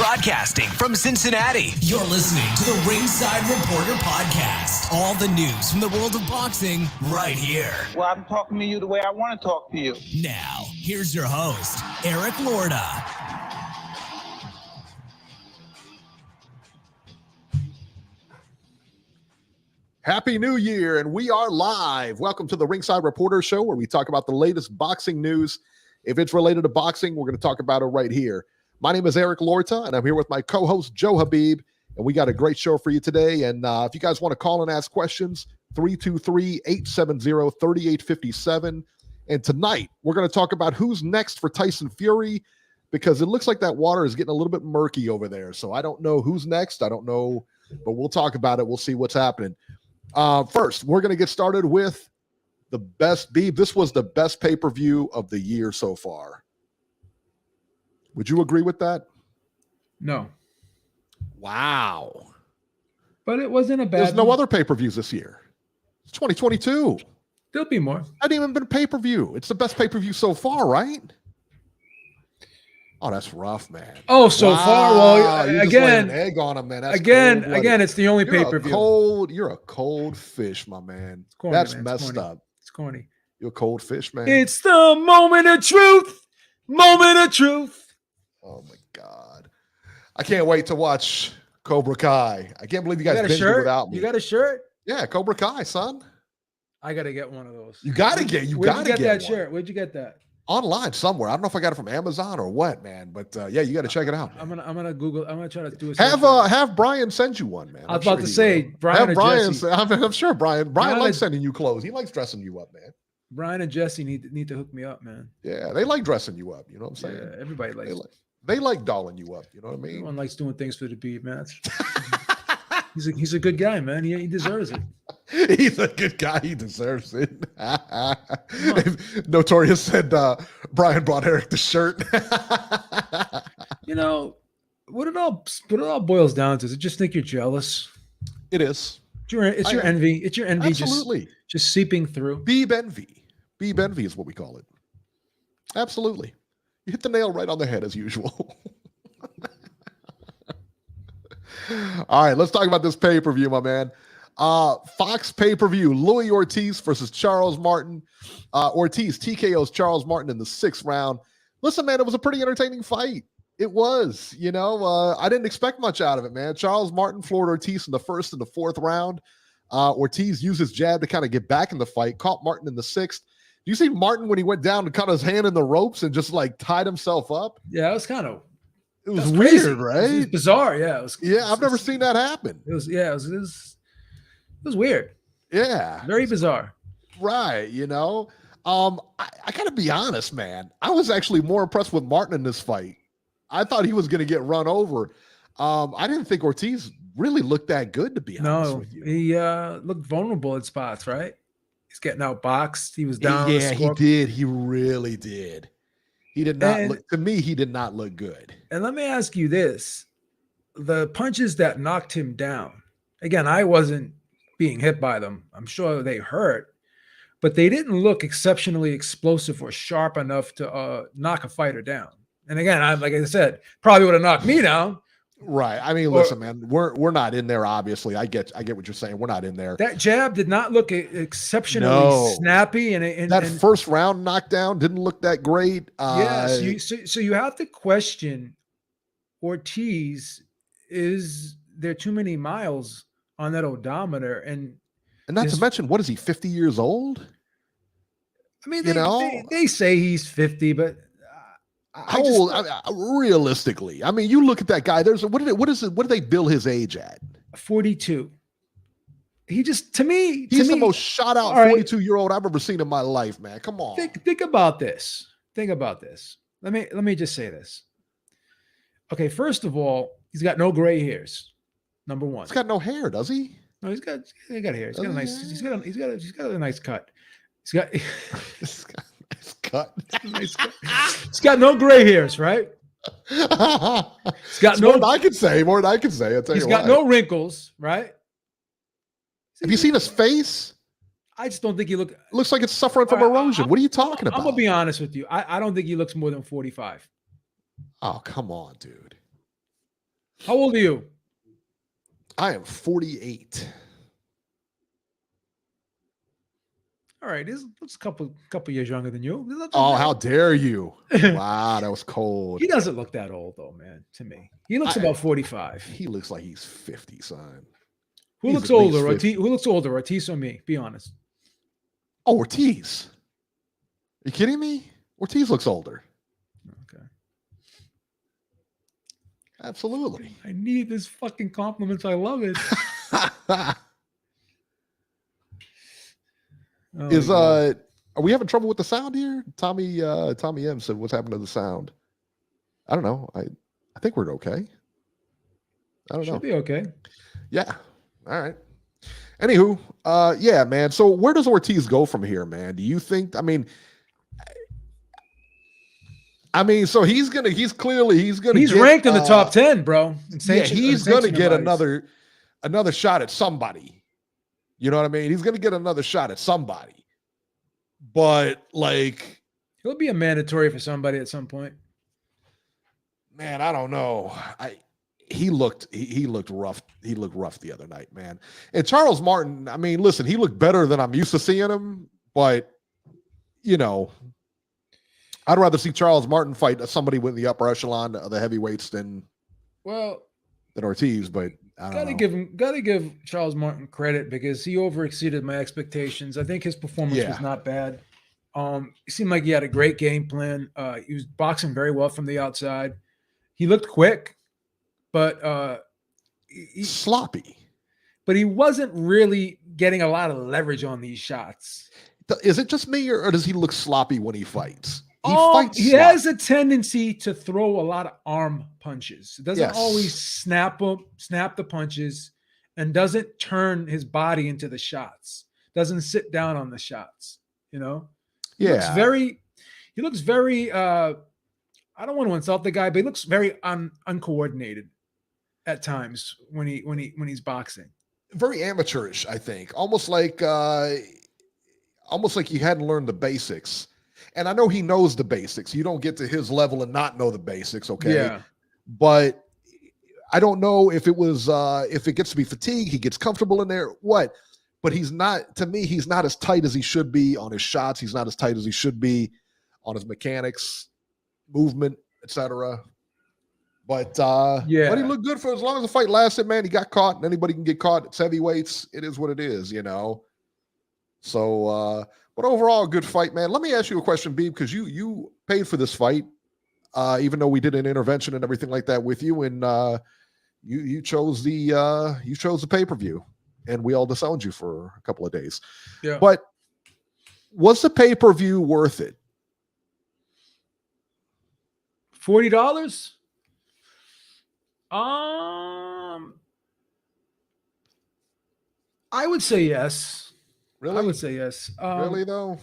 Broadcasting from Cincinnati, you're listening to the Ringside Reporter podcast. All the news from the world of boxing right here. Well, I'm talking to you the way I want to talk to you. Now, here's your host, Eric Lorda. Happy New Year, and we are live. Welcome to the Ringside Reporter show, where we talk about the latest boxing news. If it's related to boxing, we're going to talk about it right here. My name is Eric Lorta, and I'm here with my co-host, Joe Habib, and we got a great show for you today. And if you guys want to call and ask questions, 323-870-3857. And tonight, we're going to talk about who's next for Tyson Fury, because it looks like that water is getting a little bit murky over there. So I don't know who's next. I don't know, but we'll talk about it. We'll see what's happening. First, we're going to get started with the best, Beeb. This was the best pay-per-view of the year so far. Would you agree with that? No. Wow. But it wasn't a bad There's no other pay-per-views this year. It's 2022. There'll be more. Hasn't even been a pay-per-view. It's the best pay-per-view so far, right? Oh, that's rough, man. Oh, so far. Well, you just laid an egg on him, man. That's again, cold-blooded. it's the only pay-per-view. You're a cold fish, my man. Corny, that's man. messed up. It's corny. You're a cold fish, man. It's the moment of truth. Moment of truth. Oh my God. I can't wait to watch Cobra Kai. I can't believe you guys got a binged shirt? without me. You got a shirt? Yeah, Cobra Kai, son. I gotta get one of those. You gotta get that shirt. Where'd you get that? Online somewhere. I don't know if I got it from Amazon or what, man. But yeah, you got to check it out. I'm gonna Google. I'm gonna try to do a have Brian send you one, man. I was about to say Brian. I'm sure Brian likes sending you clothes. He likes dressing you up, man. Brian and Jesse need to hook me up, man. Yeah, they like dressing you up. You know what I'm saying? Yeah, everybody likes. They like dolling you up. You know what I mean? Everyone likes doing things for the beat, man. He's a good guy, man. He deserves it. He's a good guy. He deserves it. Notorious said Brian brought Eric the shirt. You know what it all boils down to is I just think you're jealous. It is. It's your envy. It's your envy. Absolutely. Just seeping through. Beeb envy. Beeb envy is what we call it. Absolutely. You hit the nail right on the head as usual. All right, let's talk about this pay-per-view, my man. Fox pay-per-view, Louis Ortiz versus Charles Martin. Ortiz TKOs Charles Martin in the 6th round. Listen, man, it was a pretty entertaining fight. It was, I didn't expect much out of it, man. Charles Martin floored Ortiz in the 1st and the 4th round. Ortiz used his jab to kind of get back in the fight, caught Martin in the 6th. Do you see Martin when he went down to cut his hand in the ropes and just like tied himself up? Yeah, it was kind of. It was weird, crazy. right? It was bizarre, yeah. I've never seen that happen. It was weird. Yeah. Very bizarre. Right, I gotta be honest, man. I was actually more impressed with Martin in this fight. I thought he was gonna get run over. I didn't think Ortiz really looked that good, to be honest with you. He looked vulnerable at spots, right? He's getting outboxed. He was down. Yeah, he did. He really did. He did not look, to me, he did not look good. And let me ask you this. The punches that knocked him down, again, I wasn't being hit by them. I'm sure they hurt, but they didn't look exceptionally explosive or sharp enough to knock a fighter down. And again, like I said, probably would have knocked me down. Right. I mean, listen, man, we're not in there, obviously. I get what you're saying. We're not in there. That jab did not look exceptionally snappy. And that first round knockdown didn't look that great. So you have to question Ortiz. Is there too many miles on that odometer? And not to mention, what is he, 50 years old? I mean, they say he's 50, but realistically, I mean, you look at that guy. What do they bill his age at? 42. He just, to me, he's the most shot out 42-year-old I've ever seen in my life, man. Come on. Think about this. Think about this. Let me just say this. Okay, first of all, he's got no gray hairs. Number one. He's got no hair, does he? No, he's got hair. He's got a nice. He's got a nice cut. He's got. He's got a nice cut. He's got no gray hairs, right? He's got more than I can say. More than I can say. I'll tell you He's got no wrinkles, right? Have you seen his face? I just don't think he looks like it's suffering from erosion. What are you talking about? I'm gonna be honest with you. I don't think he looks more than 45. Oh, come on, dude. How old are you? I am 48. All right, he's looks a couple years younger than you. Oh, how dare you? Wow, that was cold. He doesn't look that old though, man. To me, he looks about 45. He looks like he's 50, son. Who looks older, Ortiz? Who looks older, Ortiz or me? Be honest. Oh, Ortiz. Are you kidding me? Ortiz looks older. Okay. Absolutely. I need this fucking compliments. I love it. Are we having trouble with the sound here? Tommy M said, what's happened to the sound? I don't know. I think we're okay. I don't know. Should be okay. Yeah. All right. Anywho, yeah, man. So where does Ortiz go from here, man? Do you think, I mean, so he's ranked in the top 10, bro. Yeah, he's going to get another shot at somebody. You know what I mean? He's going to get another shot at somebody. But like, he'll be a mandatory for somebody at some point. Man, I don't know. He looked rough. He looked rough the other night, man. And Charles Martin, I mean, listen, he looked better than I'm used to seeing him, but you know, I'd rather see Charles Martin fight somebody with the upper echelon of the heavyweights than Ortiz, but I don't know. Gotta give Charles Martin credit because he overexceeded my expectations. I think his performance was not bad. It seemed like he had a great game plan. He was boxing very well from the outside. He looked quick, but sloppy. But he wasn't really getting a lot of leverage on these shots. Is it just me, or does he look sloppy when he fights? He has a tendency to throw a lot of arm punches. It doesn't always snap the punches, and doesn't turn his body into the shots. Doesn't sit down on the shots. You know. He looks very. I don't want to insult the guy, but he looks very uncoordinated at times when he's boxing. Very amateurish, I think. Almost like he hadn't learned the basics. And I know he knows the basics. You don't get to his level and not know the basics, okay? Yeah. But I don't know if it was if it gets to be fatigue, he gets comfortable in there, what? But he's not, to me, he's not as tight as he should be on his shots. He's not as tight as he should be on his mechanics, movement, etc. But but he looked good for as long as the fight lasted, man. He got caught, and anybody can get caught. It's heavyweights. It is what it is, you know. So but overall, good fight, man. Let me ask you a question, Beeb, because you paid for this fight, even though we did an intervention and everything like that with you, and you chose the pay-per-view, and we all disowned you for a couple of days. Yeah. But was the pay-per-view worth it? $40? I would say yes. Really? I would say yes. Really though?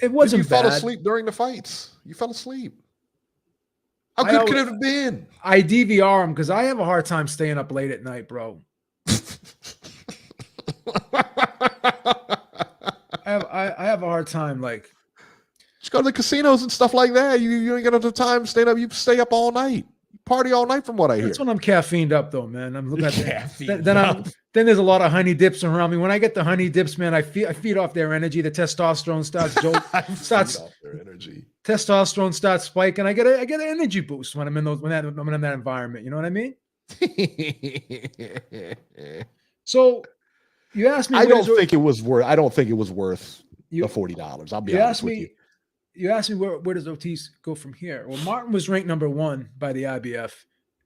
It wasn't you bad. fell asleep during the fights. You fell asleep. How good could it have been? I DVR them because I have a hard time staying up late at night, bro. I have a hard time, like. Just go to the casinos and stuff like that. You ain't got enough time staying up. You stay up all night. You party all night from what I hear. That's when I'm caffeined up, though, man. I'm looking at that. Then there's a lot of honey dips around me. When I get the honey dips, man, I feed off their energy. The testosterone testosterone starts spiking. I get an energy boost when I'm in that environment. You know what I mean? So you asked me. I don't think it was worth the $40. I'll be honest with you. You asked me where does Ortiz go from here? Well, Martin was ranked number 1 by the IBF,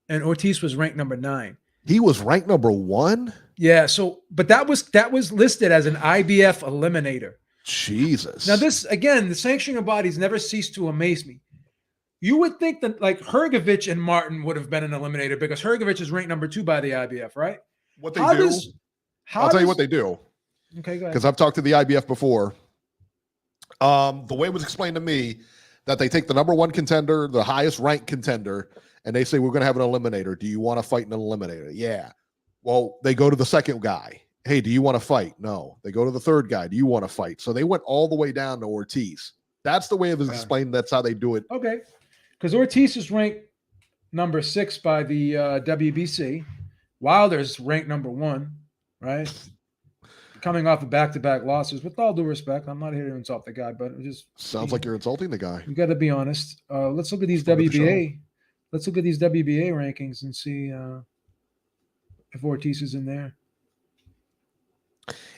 and Ortiz was ranked number 9. He was ranked number 1? Yeah. So, but that was listed as an IBF eliminator. Jesus. Now, this again, the sanctioning bodies never cease to amaze me. You would think that like Hrgovic and Martin would have been an eliminator because Hrgovic is ranked number 2 by the IBF, right? What they do? I'll tell you what they do. Okay, go ahead. Because I've talked to the IBF before. The way it was explained to me that they take the number 1 contender, the highest ranked contender, and they say, we're going to have an eliminator. Do you want to fight in an eliminator? Yeah. Well, they go to the second guy. Hey, do you want to fight? No. They go to the third guy. Do you want to fight? So they went all the way down to Ortiz. That's the way it was explained. That's how they do it. Okay. Because Ortiz is ranked number 6 by the WBC. Wilder's ranked number 1, right? Coming off of back-to-back losses. With all due respect, I'm not here to insult the guy, but it just Sounds like you're insulting the guy. You got to be honest. Let's look at these Friend of the WBA. Let's look at these WBA rankings and see if Ortiz is in there.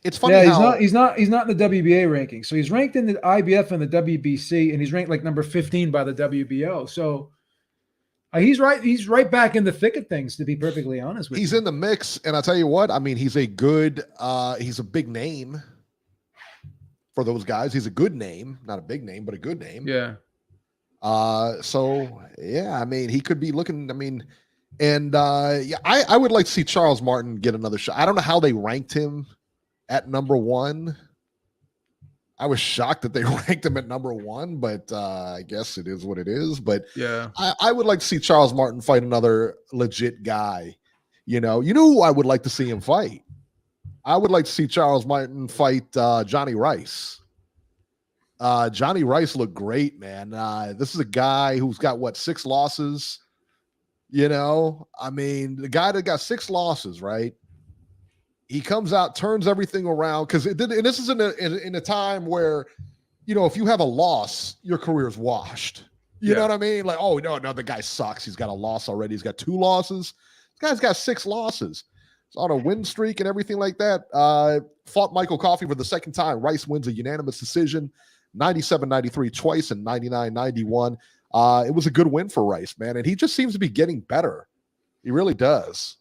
It's funny. Yeah, he's not in the WBA ranking. So he's ranked in the IBF and the WBC, and he's ranked like number 15 by the WBO. So he's right. He's right back in the thick of things, to be perfectly honest with you. He's in the mix, and I'll tell you what. I mean, he's a good. He's a big name for those guys. He's a good name, not a big name, but a good name. Yeah. So yeah, I mean, he could be looking. I mean, and yeah, I would like to see Charles Martin get another shot. I don't know how they ranked him at number 1. I was shocked that they ranked him at number 1, but I guess it is what it is. But yeah, I would like to see Charles Martin fight another legit guy. You know who I would like to see him fight? I would like to see Charles Martin fight Johnny Rice. Johnny Rice looked great, man. This is a guy who's got 6 losses. You know, I mean, the guy that got 6 losses, right? He comes out, turns everything around, because this is in a time where, you know, if you have a loss, your career is washed. You know what I mean? Like, oh no, the guy sucks. He's got a loss already. He's got 2 losses. This guy's got 6 losses. He's on a win streak and everything like that. Fought Michael Coffey for the second time. Rice wins a unanimous decision, 97-93 twice and 99-91. It was a good win for Rice, man, and he just seems to be getting better. He really does.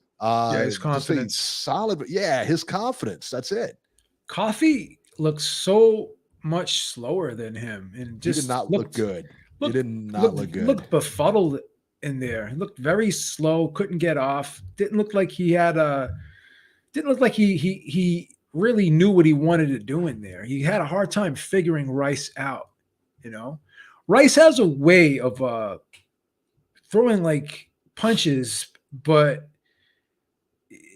His confidence, solid. But yeah, his confidence. That's it. Coffey looks so much slower than him, and just he did not look good. He did not look good. Looked befuddled in there. He looked very slow. Couldn't get off. Didn't look like he had a. Didn't look like he really knew what he wanted to do in there. He had a hard time figuring Rice out. You know, Rice has a way of throwing like punches, but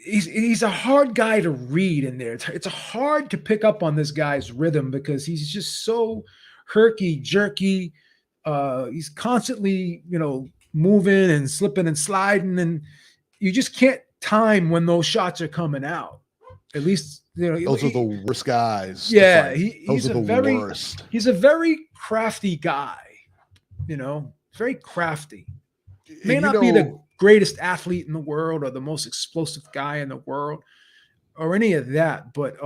he's a hard guy to read in there. It's hard to pick up on this guy's rhythm because he's just so herky jerky. He's constantly, you know, moving and slipping and sliding, and you just can't time when those shots are coming out. At least, you know, those are the worst guys. Yeah, he's a worst. He's a very crafty guy. You know, very crafty. May not be the greatest athlete in the world or the most explosive guy in the world or any of that, but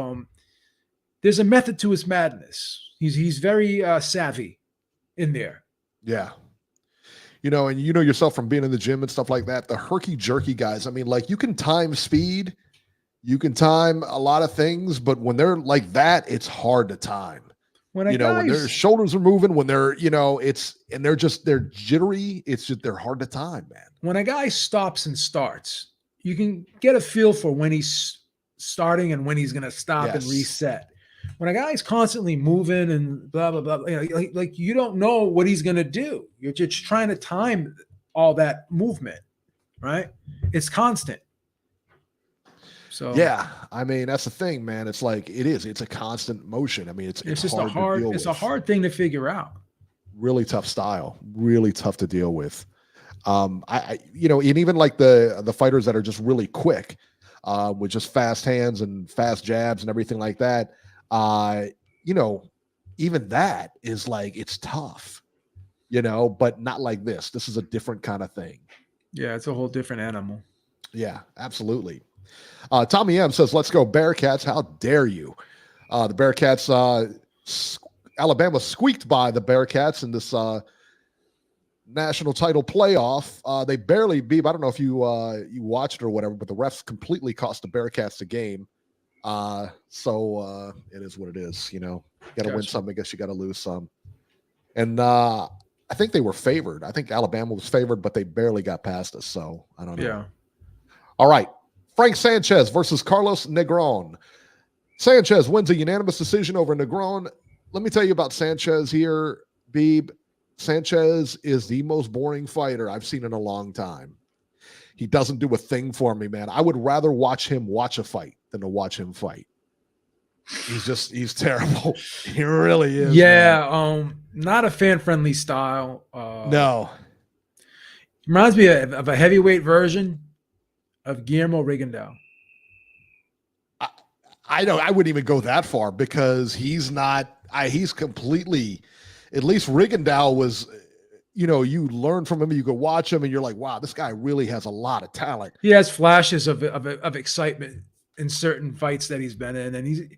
there's a method to his madness. He's very savvy in there. Yeah. You know, and you know yourself from being in the gym and stuff like that, the herky jerky guys, I mean, like, you can time speed, you can time a lot of things, but when they're like that, it's hard to time. When their shoulders are moving, when they're, you know, they're jittery, it's just, they're hard to time, man. When a guy stops and starts, you can get a feel for when he's starting and when he's going to stop and reset. When a guy's constantly moving and blah, blah, blah, you know, like you don't know what he's going to do. You're just trying to time all that movement, right? It's constant. So yeah, I mean, that's the thing, man. It's like it's a constant motion. I mean, it's just a hard thing to figure out. Really tough style, really tough to deal with. You know, and even like the fighters that are just really quick, with just fast hands and fast jabs and everything like that. You know, even that is like, it's tough, you know, but not like this. This is a different kind of thing. Yeah, it's a whole different animal. Yeah, absolutely. Tommy M says, let's go Bearcats. How dare you? The Bearcats, Alabama squeaked by the Bearcats in this national title playoff. They barely beat. I don't know if you watched it or whatever, but the refs completely cost the Bearcats the game. So it is what it is. You know, you got to win some. I guess you got to lose some. And I think they were favored. I think Alabama was favored, but they barely got past us. So I don't know. Yeah. All right. Frank Sanchez versus Carlos Negron. Sanchez wins a unanimous decision over Negron. Let me tell you about Sanchez here, Beeb. Sanchez is the most boring fighter I've seen in a long time. He doesn't do a thing for me, man. I would rather watch him watch a fight than to watch him fight. He's terrible. He really is. Yeah, man. Not a fan-friendly style. No. Reminds me of a heavyweight version of Guillermo Rigondeaux. I wouldn't even go that far because he's not. He's completely. At least Rigondeaux was. You learn from him. You go watch him, and you're like, wow, this guy really has a lot of talent. He has flashes of excitement in certain fights that he's been in, and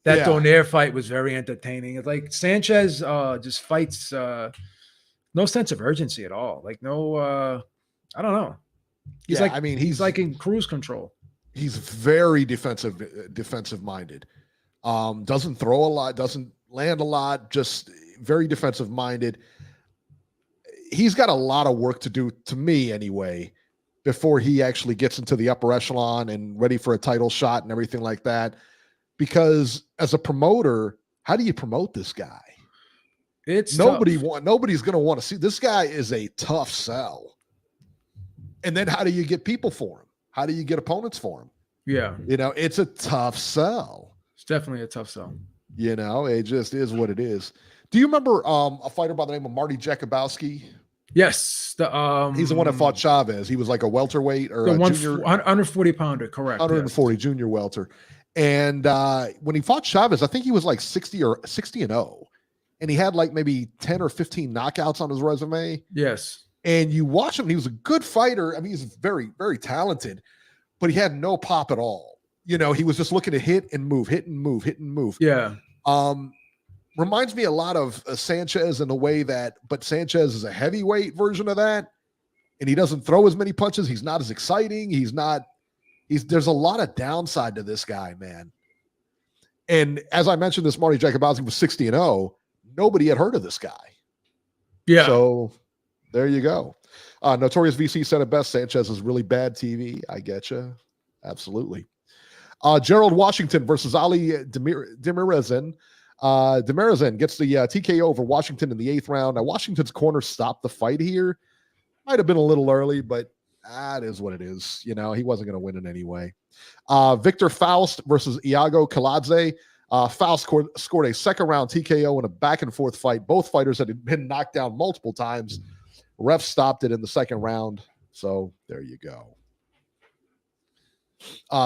that Donaire fight was very entertaining. It's like Sanchez just fights no sense of urgency at all. Like no, I don't know. He's like in cruise control. He's very defensive minded. Doesn't throw a lot, doesn't land a lot, just very defensive minded. He's got a lot of work to do, to me anyway, before he actually gets into the upper echelon and ready for a title shot and everything like that. Because as a promoter, how do you promote this guy? Nobody's going to want to see. This guy is a tough sell. And then how do you get people for him? How do you get opponents for him? Yeah. It's a tough sell. It's definitely a tough sell. It just is what it is. Do you remember a fighter by the name of Marty Jakubowski? Yes. He's the one that fought Chavez. He was like a welterweight or a junior. Under 40 pounder, correct. 140 junior welter. And when he fought Chavez, I think he was like 60-0. And he had like maybe 10 or 15 knockouts on his resume. Yes. And you watch him, he was a good fighter. I mean, he's very, very talented, but he had no pop at all. He was just looking to hit and move, hit and move, hit and move. Yeah. Reminds me a lot of Sanchez in a way but Sanchez is a heavyweight version of that. And he doesn't throw as many punches. He's not as exciting. There's a lot of downside to this guy, man. And as I mentioned, this Marty Jakubowski was 60-0. Nobody had heard of this guy. Yeah. So there you go. Notorious VC said it best. Sanchez is really bad TV. I get you. Absolutely. Gerald Washington versus Ali Demirezen. Demirezen gets the TKO over Washington in the 8th round. Now, Washington's corner stopped the fight here. Might have been a little early, but that is what it is. He wasn't going to win it anyway. Victor Faust versus Iago Kaladze. Faust scored a second-round TKO in a back-and-forth fight. Both fighters had been knocked down multiple times. Ref stopped it in the second round. So there you go.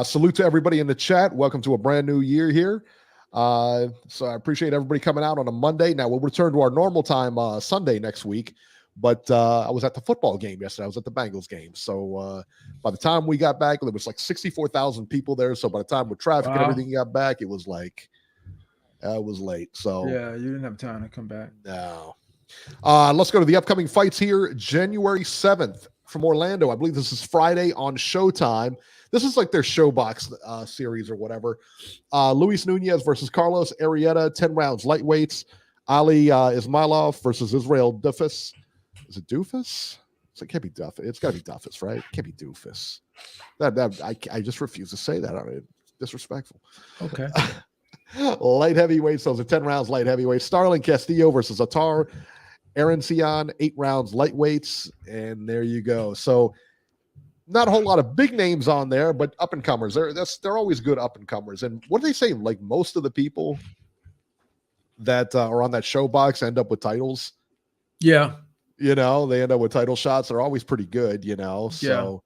Salute to everybody in the chat. Welcome to a brand new year here. So I appreciate everybody coming out on a Monday. Now we'll return to our normal time Sunday next week. But I was at the football game yesterday. I was at the Bengals game. So by the time we got back, there was like 64,000 people there. So by the time with traffic and everything got back, it was like it was late. So yeah, you didn't have time to come back. No. Let's go to the upcoming fights here. January 7th from Orlando. I believe this is Friday on Showtime. This is like their Showbox series or whatever. Luis Nunez versus Carlos Arrieta, 10 rounds lightweights. Ali Ismailov versus Israel Dufus. Is it Doofus? It can't be Duffus. It's got to be Duffus, right? It can't be Doofus. I just refuse to say that. I mean, it's disrespectful. Okay. Light heavyweights. Those are 10 rounds light heavyweights. Starling Castillo versus Atar Arancion, 8 rounds lightweights. And there you go. So not a whole lot of big names on there, but up-and-comers. They're always good up-and-comers. And what do they say? Like most of the people that are on that show box end up with titles. Yeah. They end up with title shots. They're always pretty good, So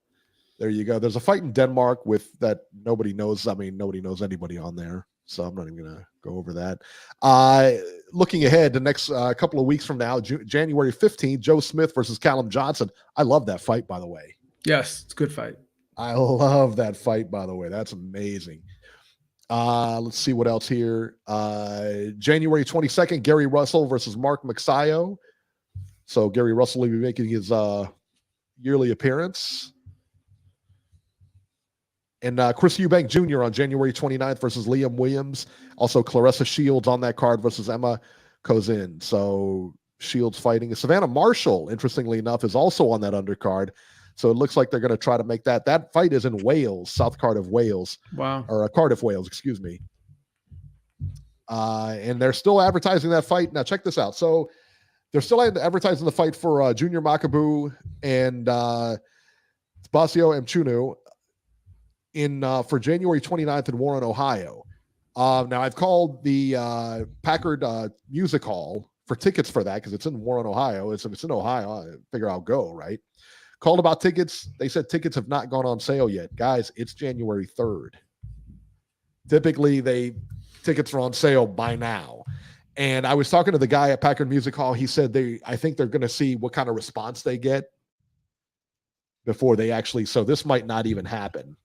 there you go. There's a fight in Denmark with that nobody knows. I mean, nobody knows anybody on there. So I'm not even going to go over that. Looking ahead, the next couple of weeks from now, January 15th, Joe Smith versus Callum Johnson. I love that fight, by the way. Yes, it's a good fight. I love that fight, by the way. That's amazing. Let's see what else here. January 22nd, Gary Russell versus Mark Magsayo. So Gary Russell will be making his yearly appearance. And Chris Eubank Jr. on January 29th versus Liam Williams. Also Clarissa Shields on that card versus Emma Kozin. So Shields fighting. Savannah Marshall, interestingly enough, is also on that undercard. So it looks like they're going to try to make that. That fight is in Wales, South Cardiff, Wales. Wow. Or Cardiff, Wales, excuse me. And they're still advertising that fight. Now check this out. So they're still advertising the fight for Junior Makabu and Basio Mchunu for January 29th in Warren, Ohio. Now I've called the Packard Music Hall for tickets for that because it's in Warren, Ohio. If it's in Ohio, I figure I'll go, right? Called about tickets. They said tickets have not gone on sale yet. Guys, it's January 3rd. Typically, tickets are on sale by now. And I was talking to the guy at Packard Music Hall. He said I think they're going to see what kind of response they get before they actually. So this might not even happen.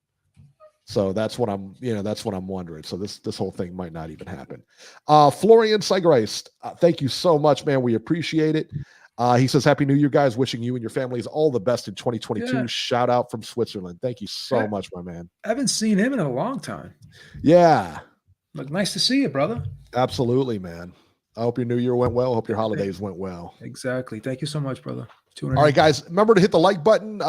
So that's what I'm wondering. So this whole thing might not even happen. Florian Seigereist, thank you so much, man. We appreciate it. He says, Happy New Year, guys. Wishing you and your families all the best in 2022. Yeah. Shout out from Switzerland. Thank you so much, my man. I haven't seen him in a long time. Yeah. Look, nice to see you, brother. Absolutely, man. I hope your New Year went well. I hope your holidays went well. Exactly. Thank you so much, brother. All right, guys. Remember to hit the like button.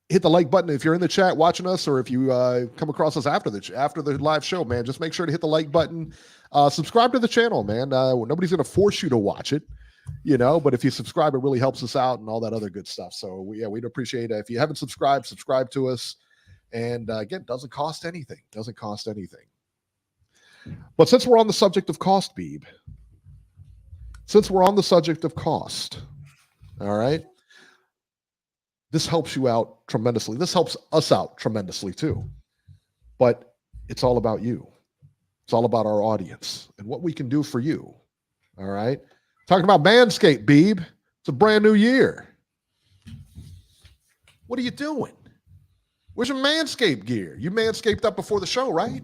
Hit the like button if you're in the chat watching us, or if you come across us after the live show, man. Just make sure to hit the like button. Subscribe to the channel, man. Nobody's going to force you to watch it, but if you subscribe, it really helps us out and all that other good stuff. So we'd appreciate it. If you haven't subscribed, subscribe to us. And again, doesn't cost anything. But since we're on the subject of cost, Beeb, all right, this helps you out tremendously. This helps us out tremendously too. But it's all about you. It's all about our audience and what we can do for you. All right. Talking about Manscaped, Beeb. It's a brand new year. What are you doing? Where's your Manscaped gear? You Manscaped up before the show, right?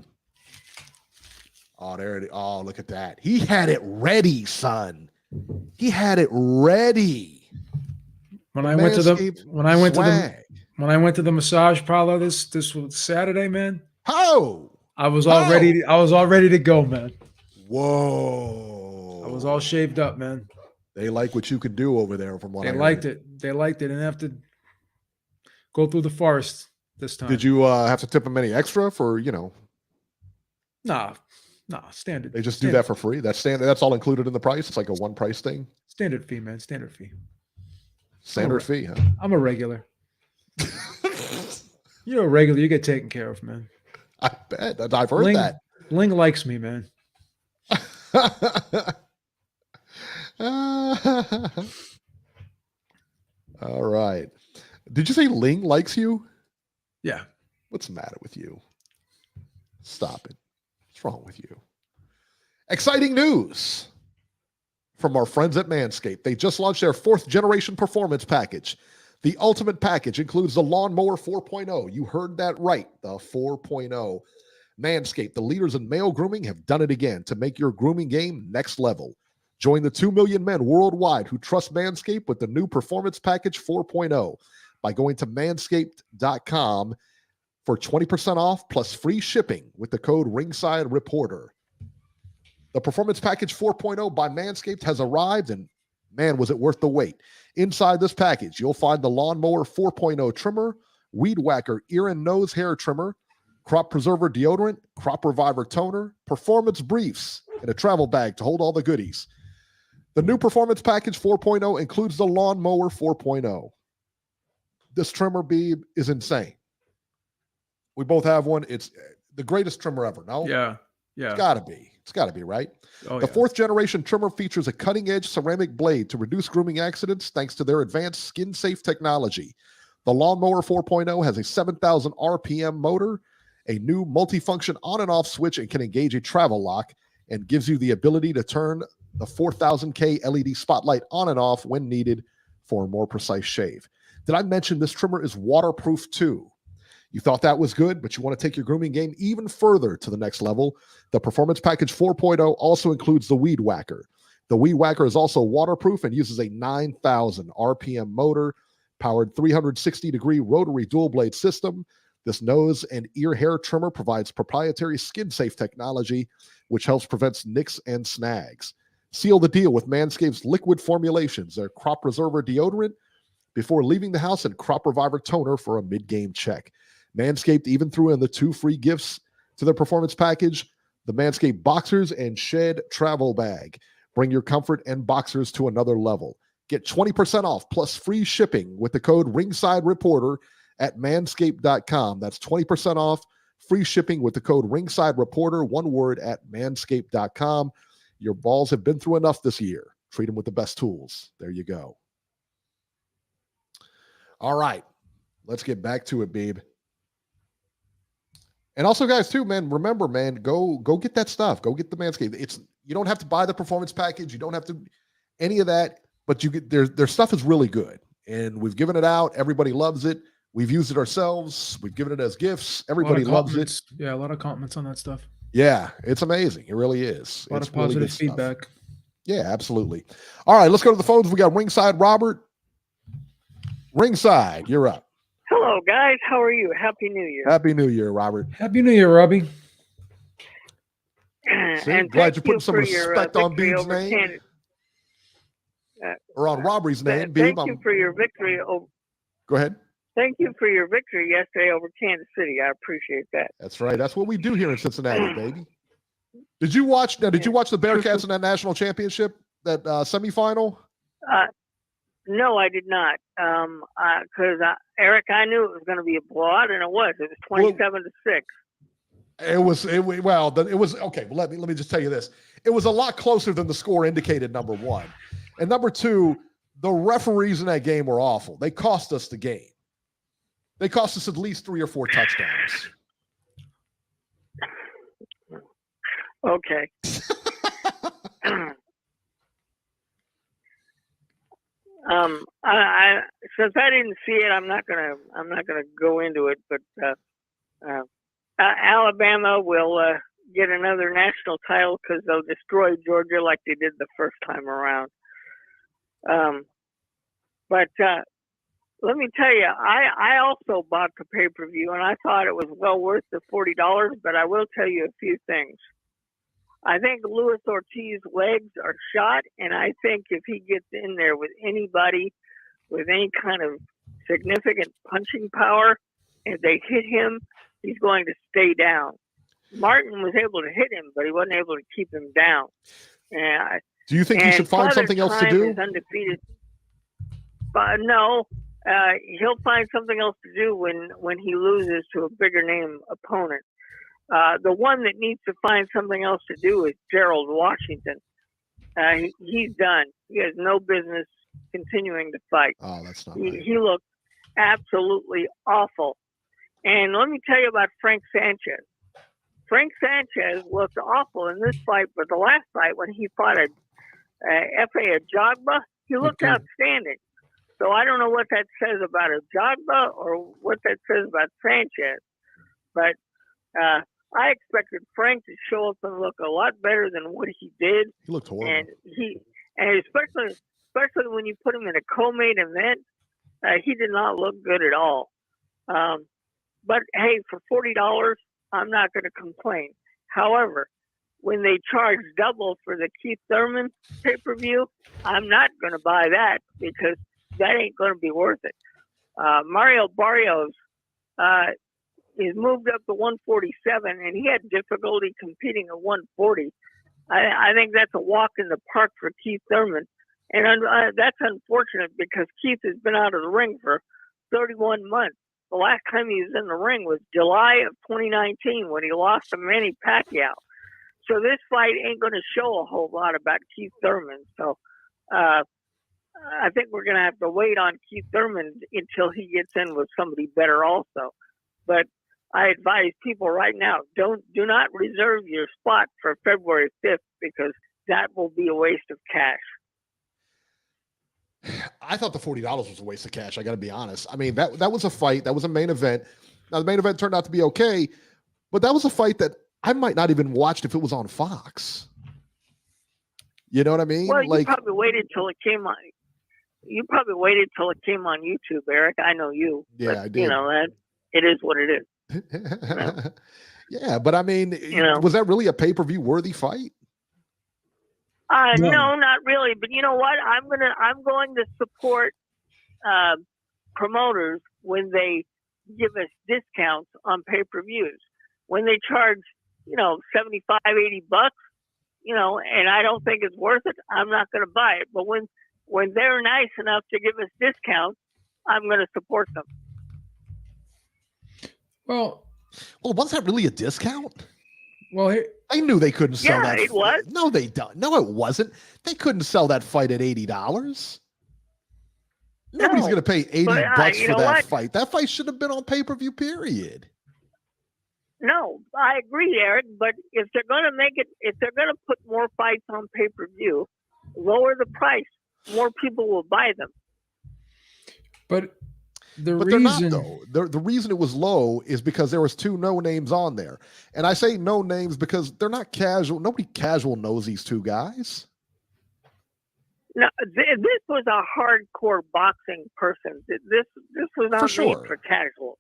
Oh, there it is. Oh, look at that. He had it ready, son. He had it ready. When I went to the massage parlor this was Saturday, man. How? I was all ready to go, man. Whoa. I was all shaved up, man. They like what you could do over there from what I heard. They liked it. Didn't have to go through the forest this time. Did you have to tip them any extra for, Nah, standard. They just do that for free. That's standard. That's all included in the price. It's like a one price thing. Standard fee, man. Standard fee, huh? I'm a regular. You're a regular. You get taken care of, man. I bet. I've heard that. Ling likes me, man. All right. Did you say Ling likes you? Yeah. What's the matter with you? Stop it. What's wrong with you? Exciting news from our friends at Manscaped. They just launched their 4th generation performance package. The ultimate package includes the Lawnmower 4.0. You heard that right, the 4.0. Manscaped, the leaders in male grooming, have done it again to make your grooming game next level. Join the 2 million men worldwide who trust Manscaped with the new Performance Package 4.0 by going to manscaped.com for 20% off plus free shipping with the code Ringside Reporter. The Performance Package 4.0 by Manscaped has arrived, and man, was it worth the wait. Inside this package, you'll find the Lawnmower 4.0 trimmer, Weed Whacker ear and nose hair trimmer, Crop Preserver deodorant, Crop Reviver toner, Performance briefs, and a travel bag to hold all the goodies. The new Performance Package 4.0 includes the Lawnmower 4.0. This trimmer, Beeb, is insane. We both have one. It's the greatest trimmer ever, no? Yeah. It's got to be, right? The 4th generation trimmer features a cutting-edge ceramic blade to reduce grooming accidents thanks to their advanced skin-safe technology. The Lawnmower 4.0 has a 7,000 RPM motor, a new multifunction on and off switch, and can engage a travel lock, and gives you the ability to turn the 4000K LED spotlight on and off when needed for a more precise shave. Did I mention this trimmer is waterproof too? You thought that was good, but you want to take your grooming game even further to the next level. The Performance Package 4.0 also includes the Weed Whacker. The Weed Whacker is also waterproof and uses a 9,000 RPM motor, powered 360-degree rotary dual blade system. This nose and ear hair trimmer provides proprietary skin-safe technology, which helps prevent nicks and snags. Seal the deal with Manscaped's liquid formulations, their Crop Preserver deodorant before leaving the house, and Crop Reviver toner for a mid-game check. Manscaped even threw in the 2 free gifts to their performance package, the Manscaped Boxers and Shed Travel Bag. Bring your comfort and boxers to another level. Get 20% off plus free shipping with the code Ringside Reporter at manscaped.com. That's 20% off, free shipping with the code Ringside Reporter, one word, at manscaped.com. Your balls have been through enough this year. Treat them with the best tools. There you go. All right. Let's get back to it, babe. And also, guys, too, man, remember, man, go get that stuff. Go get the Manscaped. You don't have to buy the performance package. You don't have to any of that, but you get their stuff is really good. And we've given it out. Everybody loves it. We've used it ourselves. We've given it as gifts. Everybody loves it. Yeah, a lot of compliments on that stuff. Yeah, it's amazing. It really is. A lot of positive really feedback. Stuff. Yeah, absolutely. All right, let's go to the phones. We got Ringside Robert. Ringside, you're up. Hello, guys. How are you? Happy New Year. Happy New Year, Robert. Happy New Year, Robbie. And glad you're putting some respect on Beeb's name. Or on Robbie's name. Thank you for your victory. Go ahead. Thank you for your victory yesterday over Kansas City. I appreciate that. That's right. That's what we do here in Cincinnati, baby. Did you watch the Bearcats in that national championship, that semifinal? No, I did not. Because Eric, I knew it was going to be a blowout, and it was. It was 27-6. It was okay. Well, let me just tell you this. It was a lot closer than the score indicated. Number one, and number two, the referees in that game were awful. They cost us the game. They cost us at least 3 or 4 touchdowns. Okay. I since I didn't see it, I'm not gonna go into it. But Alabama will get another national title because they'll destroy Georgia like they did the first time around. But let me tell you, I also bought the pay-per-view, and I thought it was well worth the $40. But I will tell you a few things. I think Luis Ortiz's legs are shot, and I think if he gets in there with anybody with any kind of significant punching power, and they hit him, he's going to stay down. Martin was able to hit him, but he wasn't able to keep him down. Do you think he should find something else to do? Undefeated. No, he'll find something else to do when he loses to a bigger name opponent. The one that needs to find something else to do is Gerald Washington. He's done. He has no business continuing to fight. Oh, that's not right. He looked absolutely awful. And let me tell you about Frank Sanchez. Frank Sanchez looked awful in this fight, but the last fight when he fought F.A. Ajagba, he looked outstanding. So I don't know what that says about Ajagba or what that says about Sanchez. But I expected Frank to show up and look a lot better than what he did. He looked horrible. And especially when you put him in a co-main event, he did not look good at all. But hey, for $40, I'm not going to complain. However, when they charge double for the Keith Thurman pay-per-view, I'm not going to buy that because that ain't going to be worth it. Mario Barrios is moved up to 147, and he had difficulty competing at 140. I think that's a walk in the park for Keith Thurman. And that's unfortunate because Keith has been out of the ring for 31 months. The last time he was in the ring was July of 2019 when he lost to Manny Pacquiao. So this fight ain't going to show a whole lot about Keith Thurman. So I think we're going to have to wait on Keith Thurman until he gets in with somebody better also. But I advise people right now, do not reserve your spot for February 5th because that will be a waste of cash. I thought the $40 was a waste of cash. I got to be honest. I mean, that was a fight. That was a main event. Now, the main event turned out to be okay, but that was a fight that I might not even watched if it was on Fox. You know what I mean? Well, you probably waited till it came on. You probably waited till it came on YouTube, Eric. I know you. Yeah, but, I did. You know, it is what it is. Yeah, but I mean, was that really a pay-per-view worthy fight? No, not really. But you know what? I'm going to support promoters when they give us discounts on pay-per-views. When they charge, $75, $80, and I don't think it's worth it, I'm not going to buy it. But when they're nice enough to give us discounts, I'm going to support them. Well, was that really a discount? Well, I knew they couldn't sell that. Yeah, it was. No, they don't. No, it wasn't. They couldn't sell that fight at $80. Nobody's No, going to pay $80 but, you for know that what? fight. That fight should have been on pay-per-view, period. No, I agree, Eric. But if they're going to make it, if they're going to put more fights on pay-per-view, lower the price. More people will buy them. But They're not, though. The reason it was low is because there was 2 no names on there. And I say no names because they're not casual. Nobody casual knows these 2 guys. No, this was a hardcore boxing person. This was not made for casual.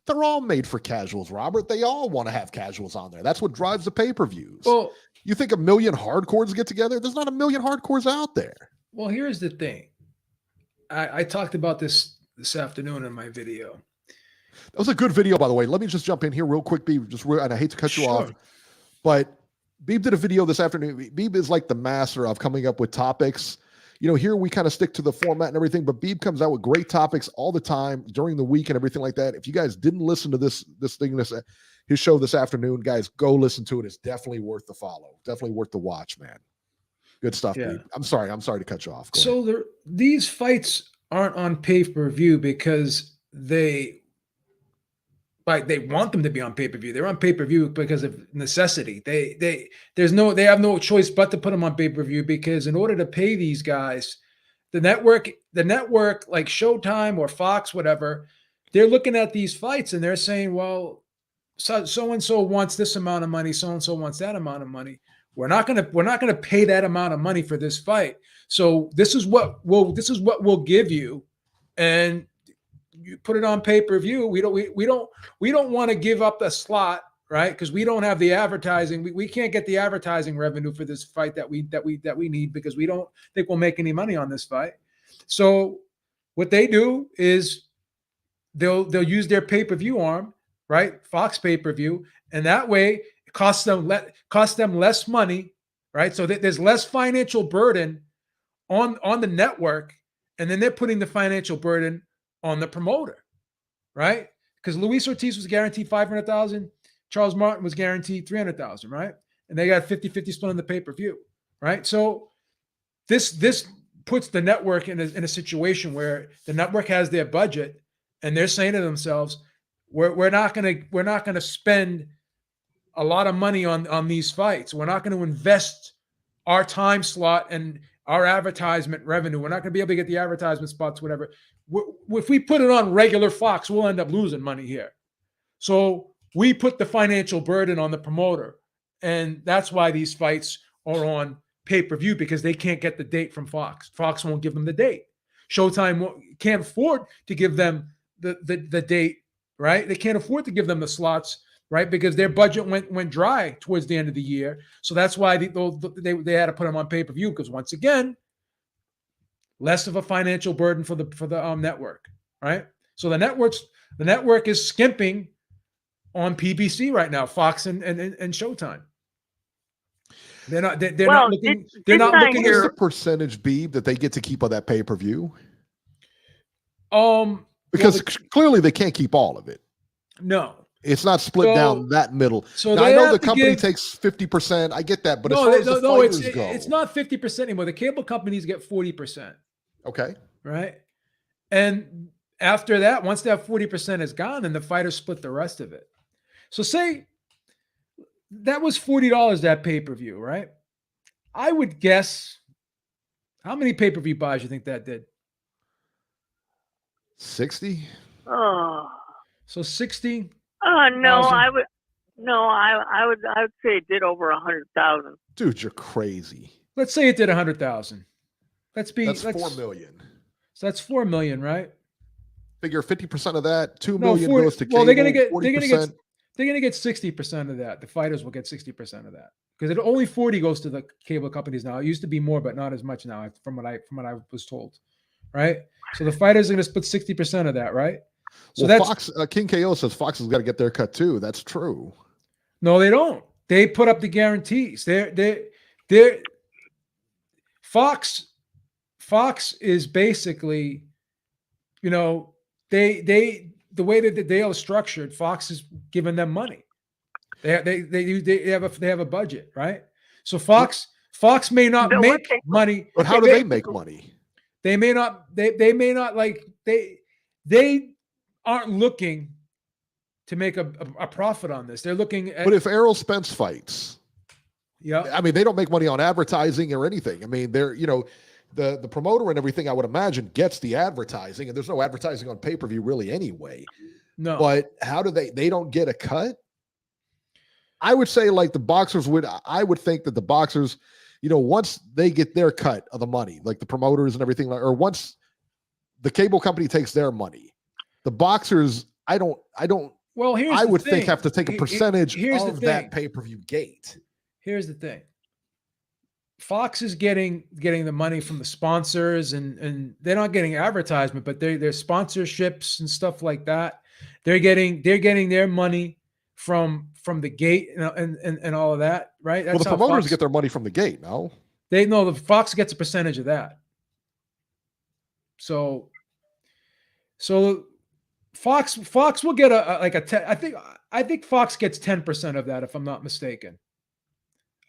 They're all made for casuals, Robert. They all want to have casuals on there. That's what drives the pay-per-views. Well, you think 1 million hardcores get together? There's not 1 million hardcores out there. Well, here's the thing. I talked about this afternoon in my video. That was a good video, by the way. Let me just jump in here real quick, Beeb. And I hate to cut you off, but Beeb did a video this afternoon. Beeb is like the master of coming up with topics. You know, here we kind of stick to the format and everything, but Beeb comes out with great topics all the time during the week and everything like that. If you guys didn't listen to his show this afternoon, guys, go listen to it. It's definitely worth the follow. Definitely worth the watch, man. Good stuff, Yeah. Beeb. I'm sorry to cut you off. So these fights aren't on pay-per-view because they want them to be on pay-per-view. They're on pay-per-view because of necessity. They have no choice but to put them on pay-per-view, because in order to pay these guys, the network like Showtime or Fox, whatever, they're looking at these fights and they're saying, well, so and so wants this amount of money, so and so wants that amount of money. We're not gonna pay that amount of money for this fight. So this is what we'll give you, and you put it on pay-per-view. We don't want to give up the slot, right? Because we don't have the advertising. We can't get the advertising revenue for this fight that we need, because we don't think we'll make any money on this fight. So what they do is they'll use their pay-per-view arm, right? Fox pay-per-view, and that way it costs them less money, right? So that there's less financial burden on the network, and then they're putting the financial burden on the promoter, right? Because Luis Ortiz was guaranteed $500,000, Charles Martin was guaranteed $300,000, right? And they got 50-50 split on the pay-per-view, right? So this puts the network in a situation where the network has their budget, and they're saying to themselves, we're not gonna spend a lot of money on these fights. We're not going to invest our time slot and our advertisement revenue. We're not going to be able to get the advertisement spots, whatever. If we put it on regular Fox, we'll end up losing money here. So we put the financial burden on the promoter, and that's why these fights are on pay-per-view, because they can't get the date from Fox. Fox won't give them the date. Showtime can't afford to give them the date, right? They can't afford to give them the slots, right? Because their budget went dry towards the end of the year. So that's why they had to put them on pay-per-view, because once again, less of a financial burden for the network, right? So the network is skimping on PBC right now, Fox and Showtime. They're not looking. What is the percentage, Beeb, that they get to keep on that pay-per-view? Because clearly they can't keep all of it. No. It's not split down that middle. So now, I know the company takes 50%. I get that, but as far as the fighters go, it's not 50% anymore. The cable companies get 40%. Okay. Right. And after that, once that 40% is gone, then the fighters split the rest of it. So say that was $40, that pay-per-view, right? I would guess, how many pay-per-view buys you think that did? 60. Oh. So 60. No, I would say it did over 100,000. Dude, you're crazy. Let's say it did 100,000. That's 4 million. So that's 4 million, right? Figure 50% of that, 2 million goes to cable. Well, they're gonna get 60% of that. The fighters will get 60% of that, because only 40 goes to the cable companies now. It used to be more, but not as much now, from what I was told. Right? So the fighters are gonna split 60% of that, right? So that's Fox. King KO says Fox has got to get their cut too. That's true. No, they don't. They put up the guarantees. Fox is basically, the way that the deal is structured, Fox is giving them money. They have a budget, right? So Fox may not make money, but how do they make money? They may not. They may not like. They aren't looking to make a profit on this. They're looking at. But if Errol Spence fights, yeah, I mean, they don't make money on advertising or anything. I mean, they're, the promoter and everything, I would imagine, gets the advertising, and there's no advertising on pay-per-view really anyway. no. But how do they don't get a cut? I would say like the boxers I would think that the boxers, once they get their cut of the money, like the promoters and everything, or once the cable company takes their money, the boxers, Well, I would think have to take a percentage of that pay-per-view gate. Here's the thing. Fox is getting the money from the sponsors, and they're not getting advertisement, but they're sponsorships and stuff like that. They're getting their money from the gate and all of that, right? That's the promoters get their money from the gate, no? The Fox gets a percentage of that. So Fox will get I think Fox gets 10% of that, if I'm not mistaken.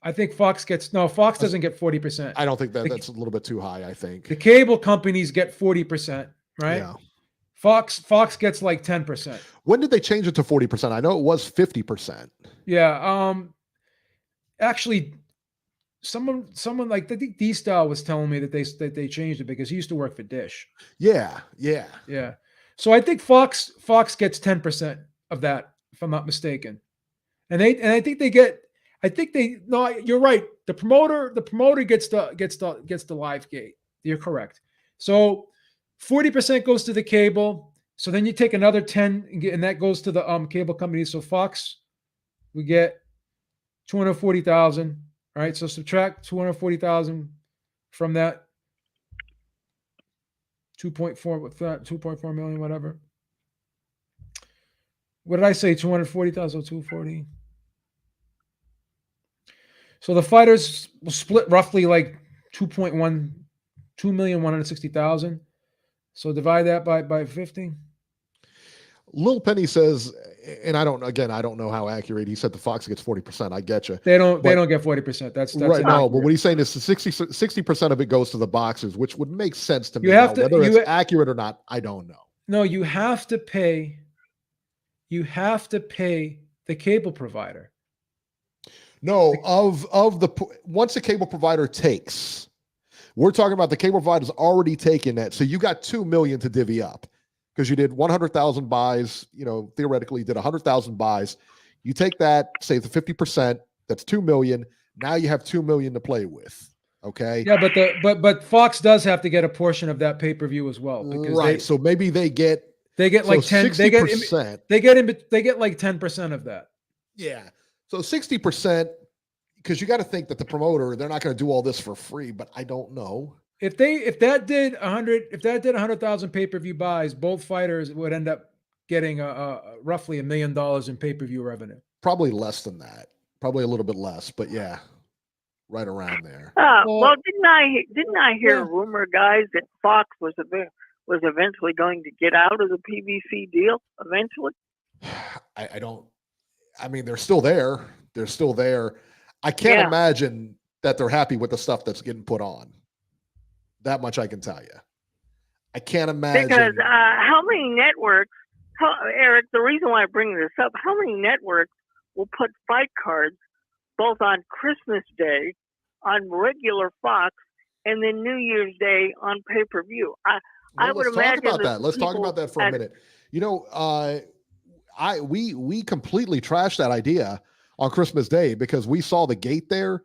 I think Fox doesn't get 40%. I don't think that's a little bit too high, I think. The cable companies get 40%, right? Yeah. Fox gets like 10%. When did they change it to 40%? I know it was 50%. Yeah. Actually, someone like I think D-Style was telling me that they changed it because he used to work for Dish. Yeah. So I think Fox gets 10% of that, if I'm not mistaken. And I think no, you're right. The promoter gets the live gate. You're correct. So 40% goes to the cable. So then you take another 10 and that goes to the cable company. So Fox, we get 240,000. All right. So subtract 240,000 from that 2.4 with that 2.4 million, whatever. What did I say? 240,000, 240. So the fighters will split roughly like 2,160,000. So divide that by 50. Lil Penny says, and I don't know how accurate. He said the Fox gets 40%. I get you. They don't get 40%. That's right. No, but what he's saying is 60% of it goes to the boxers, which would make sense to me. Whether it's accurate or not, I don't know. No, you have to pay the cable provider. No, once the cable provider takes, we're talking about the cable provider's already taken that. So you got 2 million to divvy up because you did 100,000 buys, theoretically did 100,000 buys. You take that, say the 50%, that's 2 million. Now you have 2 million to play with. Okay. Yeah, but Fox does have to get a portion of that pay-per-view as well. Because so maybe they get like 10, 60%. They get like 10% of that. Yeah. So 60%, because you got to think that the promoter, they're not going to do all this for free, but I don't know. If that did 100,000 pay-per-view buys, both fighters would end up getting roughly $1 million in pay-per-view revenue. Probably less than that. Probably a little bit less, but yeah, right around there. Well, didn't I hear a rumor, guys, that Fox was eventually going to get out of the PVC deal eventually? I mean, they're still there. I can't imagine that they're happy with the stuff that's getting put on. That much I can tell you. I can't imagine. Because how many networks, Eric, the reason why I bring this up, how many networks will put fight cards both on Christmas Day, on regular Fox, and then New Year's Day on pay-per-view? I would imagine. Let's talk about that for a minute. We completely trashed that idea on Christmas Day because we saw the gate there.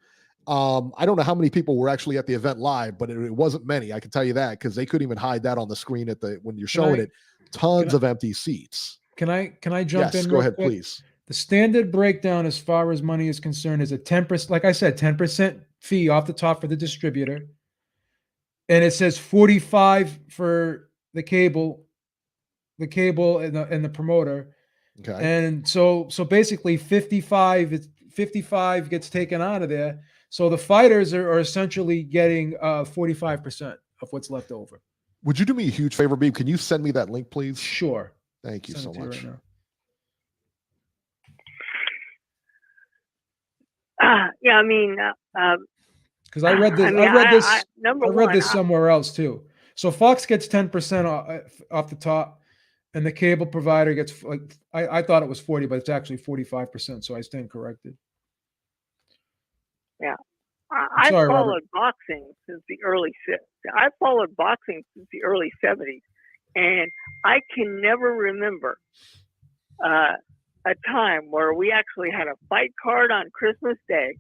I don't know how many people were actually at the event live, but it wasn't many. I can tell you that because they couldn't even hide that on the screen when you're showing it. Tons of empty seats. Can I jump in? Yes, go ahead, please. The standard breakdown as far as money is concerned is a 10%, like I said, 10% fee off the top for the distributor. And it says 45 for the cable and the promoter. Okay. And so basically 55 gets taken out of there. So the fighters are essentially getting 45% of what's left over. Would you do me a huge favor, Beeb? Can you send me that link, please? Sure. Thank you so much. Yeah, I mean, because I read this. I read this somewhere else too. So Fox gets 10% off the top, and the cable provider gets I thought it was 40, but it's actually 45%. So I stand corrected. Yeah, I Sorry, followed Robert. boxing since the early I followed boxing since the early 70s, and I can never remember a time where we actually had a fight card on Christmas Day,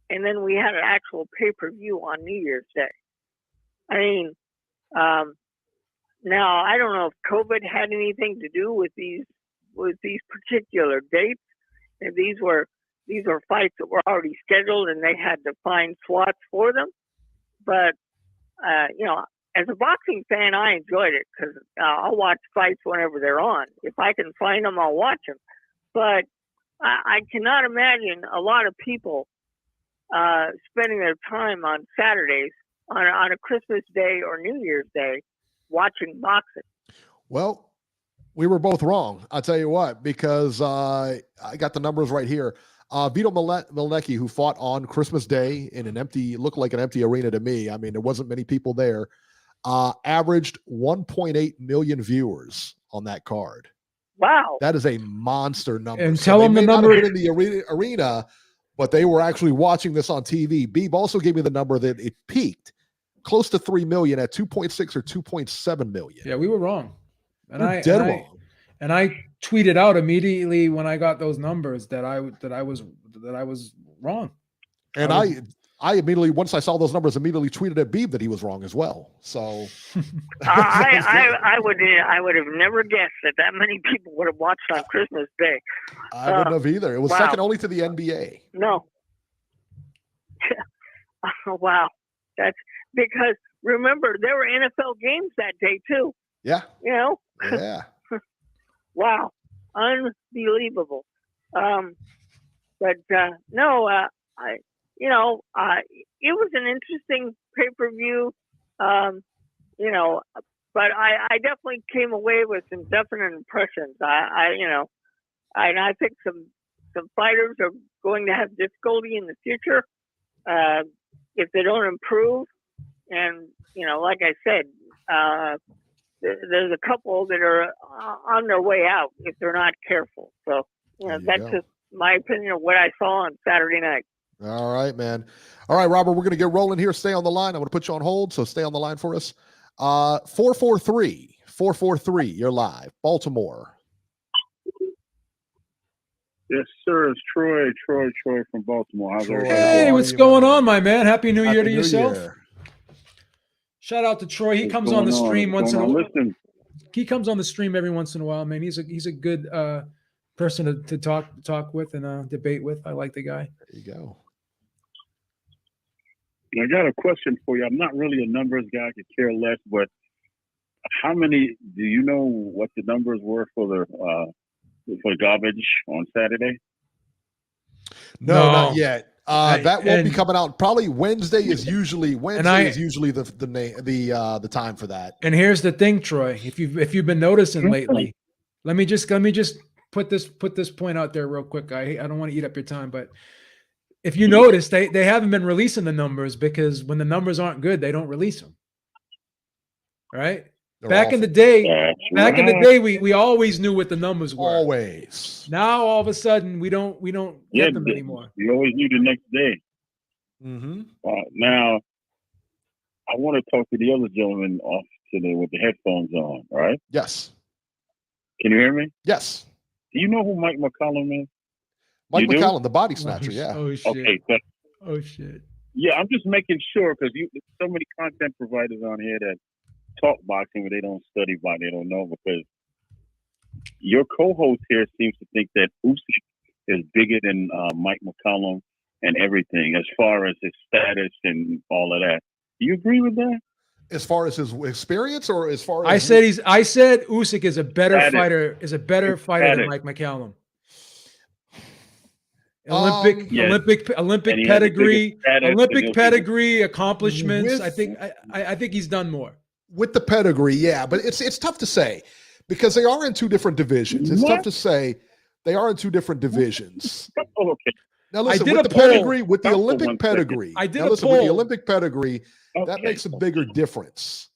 and then we had an actual pay-per-view on New Year's Day. I mean, now I don't know if COVID had anything to do with these particular dates. And these were fights that were already scheduled, and they had to find slots for them. But as a boxing fan, I enjoyed it because I'll watch fights whenever they're on. If I can find them, I'll watch them. But I cannot imagine a lot of people spending their time on Saturdays on a Christmas Day or New Year's Day watching boxing. Well, we were both wrong. I'll tell you what, because I got the numbers right here. Vito Mielnicki, who fought on Christmas Day in looked like an empty arena to me. I mean, there wasn't many people there. Averaged 1.8 million viewers on that card. Wow. That is a monster number. And tell them the number in the arena, but they were actually watching this on TV. Beeb also gave me the number that it peaked close to 3 million at 2.6 or 2.7 million. Yeah, we were wrong. And We're dead wrong. And I tweeted out immediately when I got those numbers that I was wrong. And I immediately, once I saw those numbers, immediately tweeted at Beeb that he was wrong as well. So I would have never guessed that many people would have watched on Christmas Day. I wouldn't have either. It was second only to the NBA. No. Oh, wow. That's because remember there were NFL games that day too. Yeah. Yeah. Wow. Unbelievable. But no, it was an interesting pay-per-view, but I definitely came away with some definite impressions. I think some fighters are going to have difficulty in the future if they don't improve. And, like I said, there's a couple that are on their way out if they're not careful. So, that's just my opinion of what I saw on Saturday night. All right, man. All right, Robert, we're going to get rolling here. Stay on the line. I'm going to put you on hold, so stay on the line for us. 443, you're live. Baltimore. Yes, sir. It's Troy from Baltimore. How's everybody? Hey, what's going on, my man? Happy New Year to New yourself. Year. Shout out to Troy. He comes on the stream once in a while. Listen. He comes on the stream every once in a while, man. He's a good person to talk with and debate with. I like the guy. There you go. I got a question for you. I'm not really a numbers guy. I could care less, but how many? Do you know what the numbers were for the garbage on Saturday? No, not yet. That won't be coming out. Probably Wednesday is usually the time for that. And here's the thing, Troy. If you've been noticing lately, let me just put this point out there real quick. I don't want to eat up your time, but if you notice, they haven't been releasing the numbers because when the numbers aren't good, they don't release them. Right? Back in the day, we always knew what the numbers were. Always. Now all of a sudden we don't get them anymore. You always knew the next day. Mm-hmm. Now, I want to talk to the other gentleman with the headphones on. All right? Yes. Can you hear me? Yes. Do you know who Mike McCollum is? Mike McCollum, the body snatcher. Yeah. Oh shit. Okay. Oh shit. Yeah, I'm just making sure because there's so many content providers on here that talk boxing, but they don't study boxing. They don't know because your co-host here seems to think that Usyk is bigger than Mike McCollum and everything as far as his status and all of that. Do you agree with that? As far as his experience, or as far as I said Usyk is a better fighter than Mike McCallum. Olympic pedigree, accomplishments. I think he's done more. With the pedigree, yeah, but it's tough to say because they are in two different divisions. It's tough to say they are in two different divisions. Okay. Now listen, with the pedigree, with the Olympic pedigree, with the Olympic pedigree, that makes a bigger difference.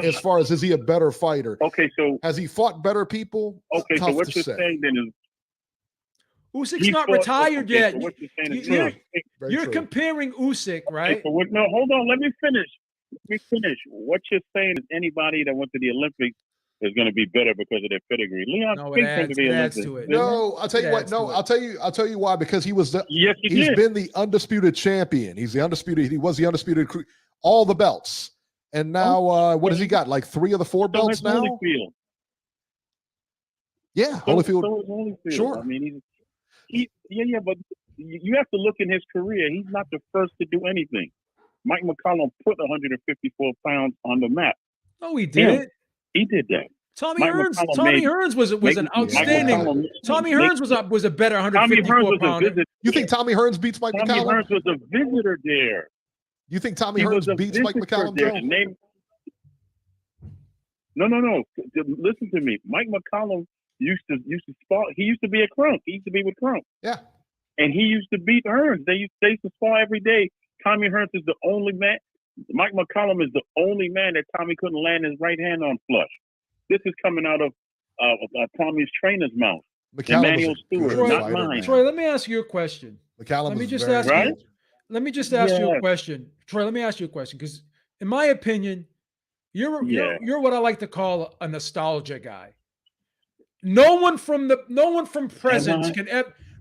as far as is he a better fighter? Okay, so Has he fought better people? okay, Tough so what to you're say. saying then is Usyk's he not fought- retired okay, yet. So what you're saying is You're, Very you're true. comparing Usyk, right? Okay, so no, hold on. Let me finish. What you're saying is anybody that went to the Olympics is going to be better because of their pedigree. Leon No, Spinks went to the it adds Olympics. to it. No, I'll tell you It what. adds No, to it. I'll tell you why. Because he was the Yes, he's did. been the undisputed champion. He's the undisputed. He was the undisputed. All the belts, and now what has he got? Like 3 of the 4 So belts is now. Holyfield. Yeah, So Holyfield. is Holyfield. Sure. I mean, yeah, but you have to look in his career. He's not the first to do anything. Mike McCollum put 154 pounds on the map. Oh, he did it. He did that. Tommy Mike Hearns. McCollum Tommy made- Hearns was an outstanding. Tommy Hearns was a better Tommy Hearns 154 was a pounder. visit. You think Tommy Hearns beats Mike Tommy McCallum? Hearns was a visitor there. You think Tommy He was Hearns a beats Mike visitor McCallum, there. Joe? The name- No. Listen to me. Mike McCollum used to spar. He used to be a crunk. He used to be with crunk. Yeah. And he used to beat Hearns. They used to spar every day. Tommy Hearns is the only man. Mike McCollum is the only man that Tommy couldn't land his right hand on flush. This is coming out of Tommy's trainer's mouth. McCallum Emmanuel was a good Stewart, not fighter, mine. man. Troy, let me ask you a question. McCallum Let me was just very ask good. Right? Let me just ask you Yeah. a question, Troy. Let me ask you a question because, in my opinion, you're Yeah. what I like to call a nostalgia guy. No one from present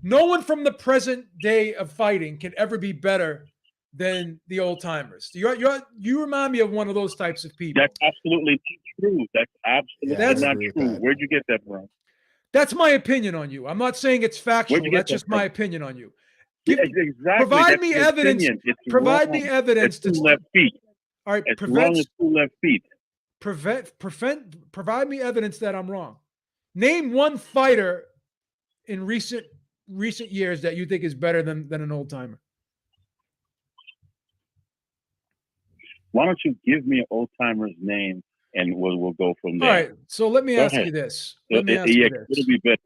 no one from the present day of fighting can ever be better than the old timers. You remind me of one of those types of people. That's absolutely not true. That's absolutely Yeah, I not agree with true. that. Where'd you get that from? That's my opinion on you. I'm not saying it's factual. Where'd you get That's that just my from? opinion on you. Exactly. Provide That's me your evidence. opinion. It's Provide wrong. me evidence. It's 2 left feet. All right, It's wrong as 2 left feet. provide me evidence that I'm wrong. Name one fighter in recent years that you think is better than an old timer. Why don't you give me an old timer's name and we'll go from there. All right, so let me Go ask ahead. you this. Yeah, Let me ask you this. it'll be better.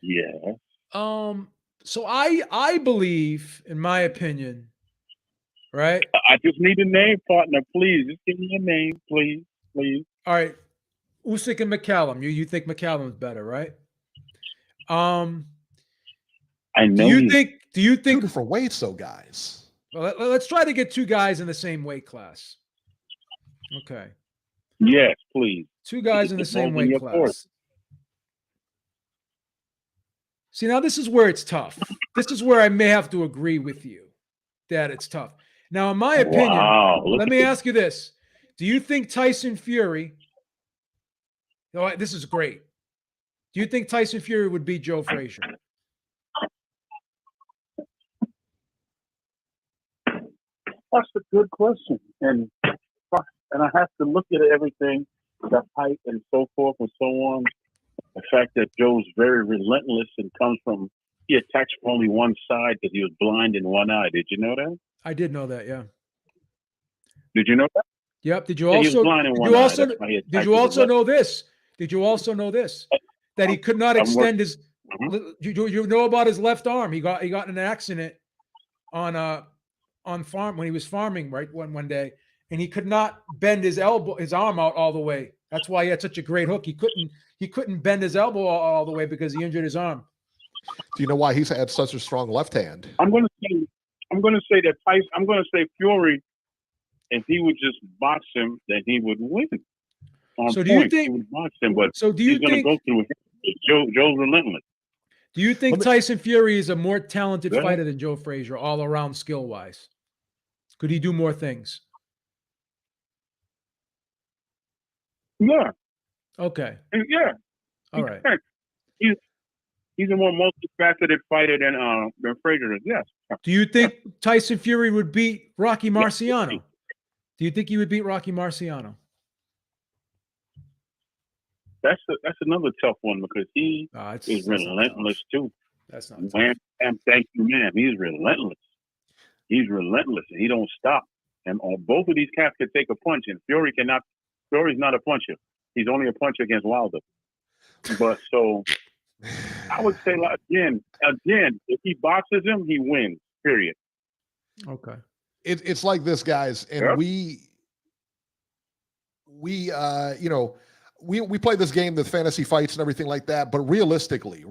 Yeah. So I believe, in my opinion, right? I just need a name, partner. Please, just give me a name, please. All right, Usyk and McCallum. You think McCallum's better, right? I know. Do you think? 2 different weights, though, guys. Well, let's try to get 2 guys in the same weight class. Okay. Yes, please. 2 guys in the same weight class. See, now this is where it's tough. This is where I may have to agree with you that it's tough. Now, in my opinion, let me ask you this. Do you think Tyson Fury, this is great. Do you think Tyson Fury would beat Joe Frazier? That's a good question, and I have to look at everything, the height and so forth and so on. The fact that Joe's very relentless and he attacks from only one side because he was blind in one eye. Did you know that? I did know that, yeah. Did you know that? Yep. Did you Yeah, he was also blind in did one you eye. also That's why he did attacked you with also his know this? Did you also know this? That he could not extend his you know about his left arm. He got in an accident on farm when he was farming, right? One day, and he could not bend his arm out all the way. That's why he had such a great hook. He couldn't bend his elbow all the way because he injured his arm. Do you know why he's had such a strong left hand? I'm going to say that Tyson. I'm going to say Fury. If he would just box him, then he would win. So do you think he would box him? But so? Do you he's going to go through it. Joe's relentless. Do you think Tyson Fury is a more talented fighter than Joe Frazier, all around skill wise? Could he do more things? Yeah. Okay. Yeah. All right. He's a more multifaceted fighter than Frazier is. Yes. Do you think Tyson Fury would beat Rocky Marciano? Do you think he would beat Rocky Marciano? That's another tough one because he is relentless too. That's not man. Thank you, man. He's relentless. He's relentless, and he don't stop. And both of these cats can take a punch, and Fury cannot. Fury's not a puncher. He's only a puncher against Wilder. But so, I would say again, if he boxes him, he wins. Period. Okay. It's like this, guys, and we we play this game, the fantasy fights and everything like that, but realistically,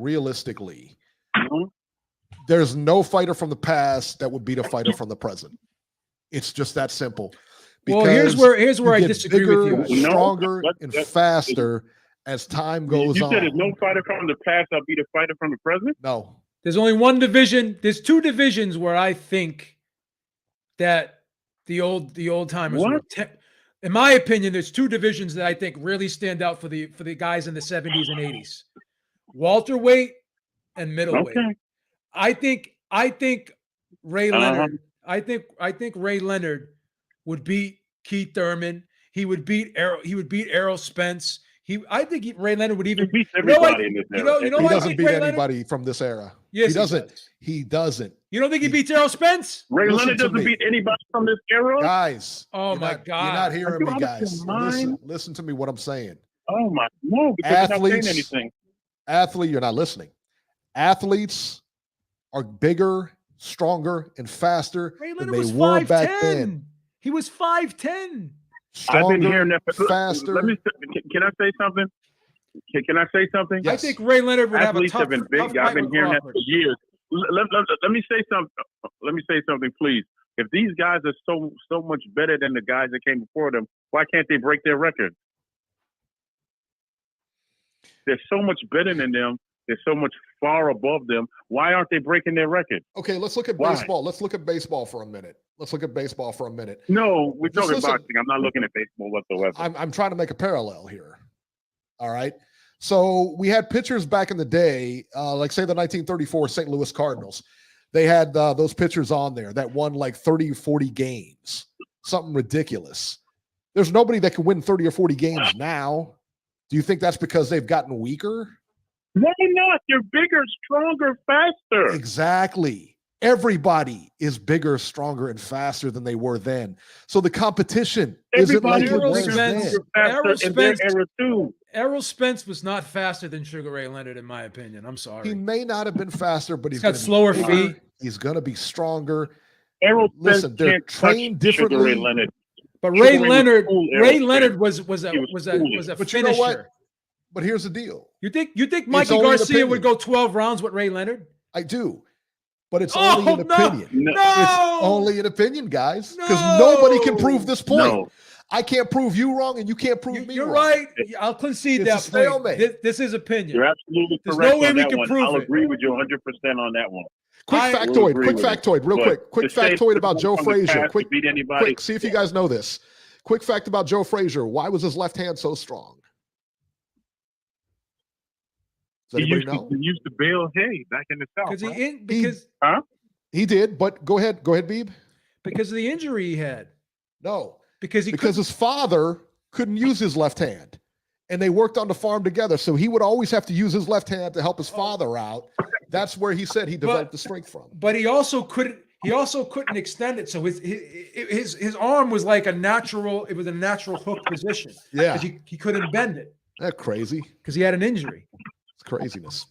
there's no fighter from the past that would beat a fighter from the present. It's just that simple. Well, here's where I disagree with you. Stronger and faster as time goes on. You said there's no fighter from the past that beat a fighter from the present? No. There's only one division. There's two divisions where I think that the old timers were in my opinion, there's two divisions that I think really stand out for the guys in the 70s and 80s. Welterweight and middleweight. Okay. I think Ray Leonard. I think Ray Leonard would beat Keith Thurman. He would beat Errol Spence. Ray Leonard would even beat everybody in this era. He doesn't beat anybody from this era. Yes, he doesn't. He doesn't. You don't think he beats Errol Spence? Ray Leonard doesn't beat anybody from this era? Guys. Oh my God. You're not hearing me, guys. Listen to me what I'm saying. Oh my, no, because you're not saying anything. You're not listening. Athletes are bigger, stronger, and faster than they were back then. He was 5'10". Stronger, I've been hearing that faster. Can I say something? Can I say something? Yes. I think Ray Leonard would Athletes have a have been big. I've been hearing that for years. Let me say something. Let me say something, please. If these guys are so much better than the guys that came before them, why can't they break their record? They're so much better than them. They're so much far above them. Why aren't they breaking their record? Okay, let's look at baseball. Let's look at baseball for a minute. No, we're talking boxing. I'm not looking at baseball whatsoever. I'm trying to make a parallel here. All right. So we had pitchers back in the day, like say the 1934 St. Louis Cardinals. They had those pitchers on there that won like 30 or 40 games, something ridiculous. There's nobody that can win 30 or 40 games now. Do you think that's because they've gotten weaker? Why not? They're bigger, stronger, faster. Exactly. Everybody is bigger, stronger, and faster than they were then. So the competition isn't like it was then. Errol Spence was not faster than Sugar Ray Leonard, in my opinion. I'm sorry. He may not have been faster, but he's got slower feet. He's going to be stronger. Listen, they're trained differently. But Ray Leonard was a but finisher. You know what? But here's the deal. You think Mikey Garcia would go 12 rounds with Ray Leonard? I do. But it's only an opinion. No. It's only an opinion, guys. Because nobody can prove this point. No. I can't prove you wrong, and you can't prove me wrong. You're right. I'll concede that point. This is opinion. You're absolutely correct. There's no way on we that can one. prove I'll it. agree with you 100% on that one. Quick factoid, real quick. Quick factoid about Joe Frazier. Quick, see if you guys know this. Quick fact about Joe Frazier. Why was his left hand so strong? Does anybody know? He used to bale hay back in the South. He did, but go ahead, Beeb. Because of the injury he had. No. Because his father couldn't use his left hand. And they worked on the farm together. So he would always have to use his left hand to help his father out. That's where he said he developed the strength from. But he also couldn't extend it. So his arm was like a natural hook position. Yeah. He couldn't bend it. That's crazy. Because he had an injury. It's craziness.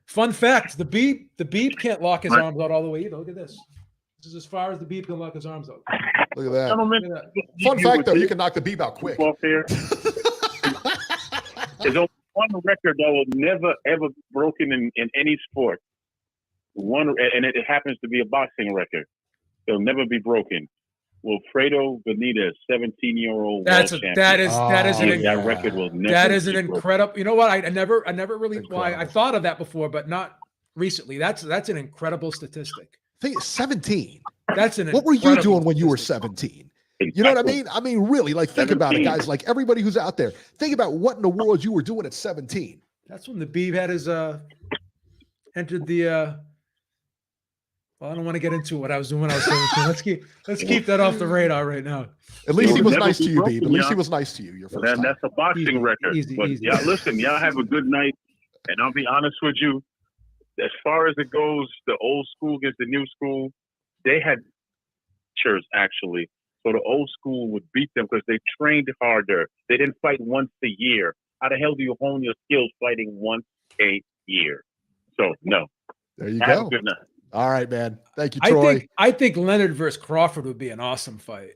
Fun fact, the Beeb can't lock his arms out all the way either. Look at this. This is as far as the Beeb can lock his arms out. Look at that. Fun fact, though, you can knock the Beeb out quick. There's only one record that will never, ever be broken in any sport. And it happens to be a boxing record. It'll never be broken. Wilfredo Benitez, 17-year-old world champion. That record will never. That is an incredible. You know what? I never really. Well, I thought of that before, but not recently. That's an incredible statistic. I think it's 17. What were you doing when you were 17? You know what I mean? I mean, really, like, think 17. About it, guys. Like, everybody who's out there, think about what in the world you were doing at 17. That's when the Beeb had his entered the. Well, I don't want to get into what I was doing when I was 17. Let's keep that off the radar right now. At least he was nice to you, Beeb. At least he was nice to you. Your first time. That's a boxing record. Easy. Y'all listen. Y'all have a good night, and I'll be honest with you. As far as it goes, the old school against the new school, they had chairs actually. So the old school would beat them because they trained harder. They didn't fight once a year. How the hell do you hone your skills fighting once a year? So no. There you have go. A good night. All right, man. Thank you, Troy. I think Leonard versus Crawford would be an awesome fight.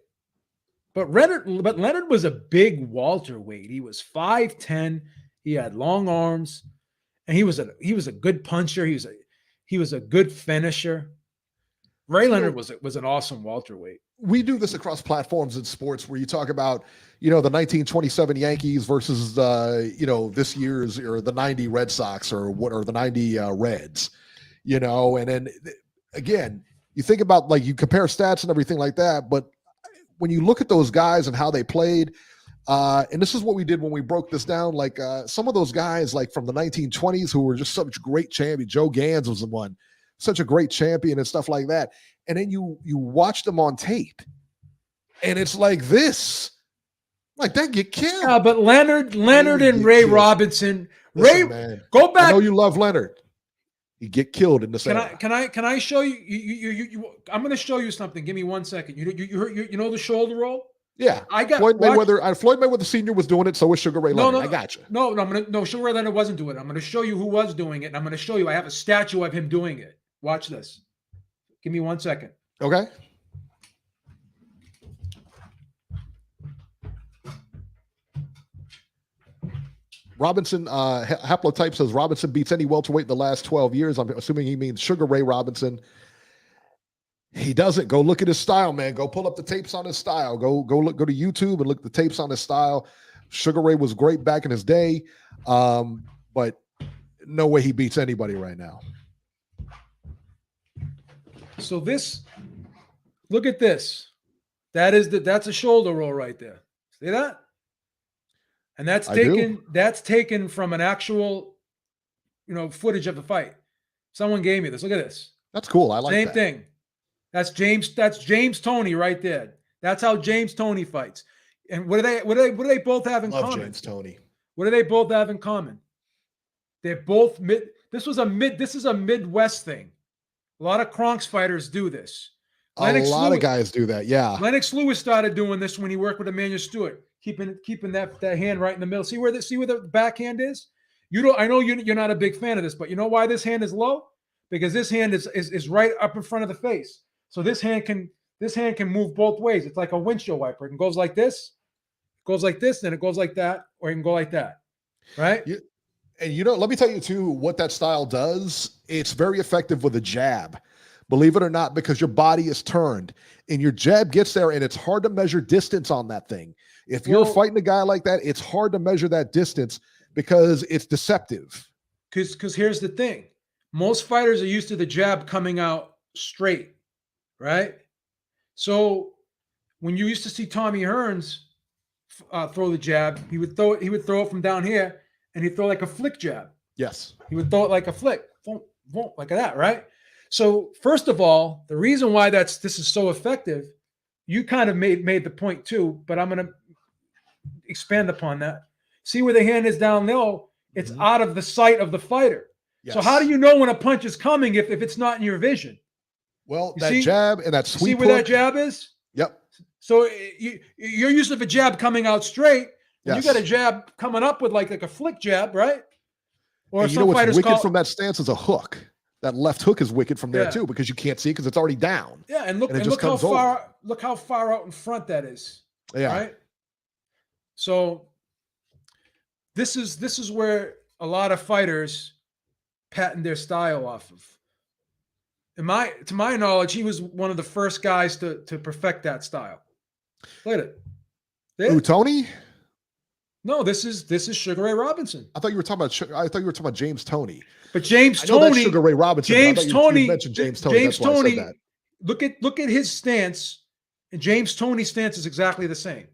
But Leonard was a big welterweight. He was 5'10". He had long arms, and he was a good puncher. He was a good finisher. Ray Leonard was an awesome welterweight. We do this across platforms in sports where you talk about, the 1927 Yankees versus, this year's or the 90 Red Sox or the 90 Reds, and then again, you think about like you compare stats and everything like that. But when you look at those guys and how they played, and this is what we did when we broke this down, like some of those guys like from the 1920s who were just such great champions. Joe Gans was the one. Such a great champion and stuff like that. And then you watch them on tape and it's like this, like that get killed. Yeah, but Leonard and Ray killed. Robinson, Listen, man, go back. I know you love Leonard. You get killed in the center. Can I show you? I'm going to show you something. Give me 1 second. You know the shoulder roll? Yeah, Floyd Mayweather Sr. was doing it, so was Sugar Ray Leonard. I got you. No, Sugar Ray Leonard wasn't doing it. I'm going to show you who was doing it, and I'm going to show you. I have a statue of him doing it. Watch this. Give me 1 second. Okay. Robinson, Haplotype says Robinson beats any welterweight in the last 12 years. I'm assuming he means Sugar Ray Robinson. He doesn't. Go look at his style, man. Go pull up the tapes on his style. Go to YouTube and look at the tapes on his style. Sugar Ray was great back in his day, but no way he beats anybody right now. So look at this. That's a shoulder roll right there. See that? And that's taken from an actual, footage of the fight. Someone gave me this. Look at this. That's cool. I like that. Same thing. That's James Toney right there. That's how James Toney fights. And what do they both have in common? James Toney. What do they both have in common? They're both mid. This is a Midwest thing. A lot of Kronks fighters do this. A lot of guys do that. Yeah. Lennox Lewis started doing this when he worked with Emmanuel Stewart, keeping that hand right in the middle. See where the backhand is? I know you're not a big fan of this, but you know why this hand is low? Because this hand is right up in front of the face. So this hand can move both ways. It's like a windshield wiper. It goes like this, then it goes like that, or it can go like that. Right? And let me tell you too what that style does. It's very effective with a jab. Believe it or not, because your body is turned and your jab gets there, and it's hard to measure distance on that thing. If you're fighting a guy like that, it's hard to measure that distance because it's deceptive. Because here's the thing. Most fighters are used to the jab coming out straight, right? So when you used to see Tommy Hearns throw the jab, he would throw it from down here, and he'd throw like a flick jab. Yes. He would throw it like a flick, like that, right? So first of all, the reason why this is so effective, you kind of made the point too, but I'm going to expand upon that. See where the hand is down low? It's out of the sight of the fighter. Yes. So how do you know when a punch is coming if it's not in your vision? Well, jab and that sweep. See where that jab is? Yep. So you're used to a jab coming out straight. Yes. You got a jab coming up with like a flick jab, right? Or some fighters wicked from that stance is a hook. That left hook is wicked from there too, because you can't see it because it's already down. Yeah, and look how far out in front that is. Yeah. Right. So this is where a lot of fighters patent their style off of. To my knowledge, he was one of the first guys to perfect that style. Look at it. Who, Tony? No, this is Sugar Ray Robinson. I thought you were talking about James Toney. But James Toney, Sugar Ray Robinson. James Toney, you mentioned James Toney. James Toney. Look at his stance, and James Toney's stance is exactly the same.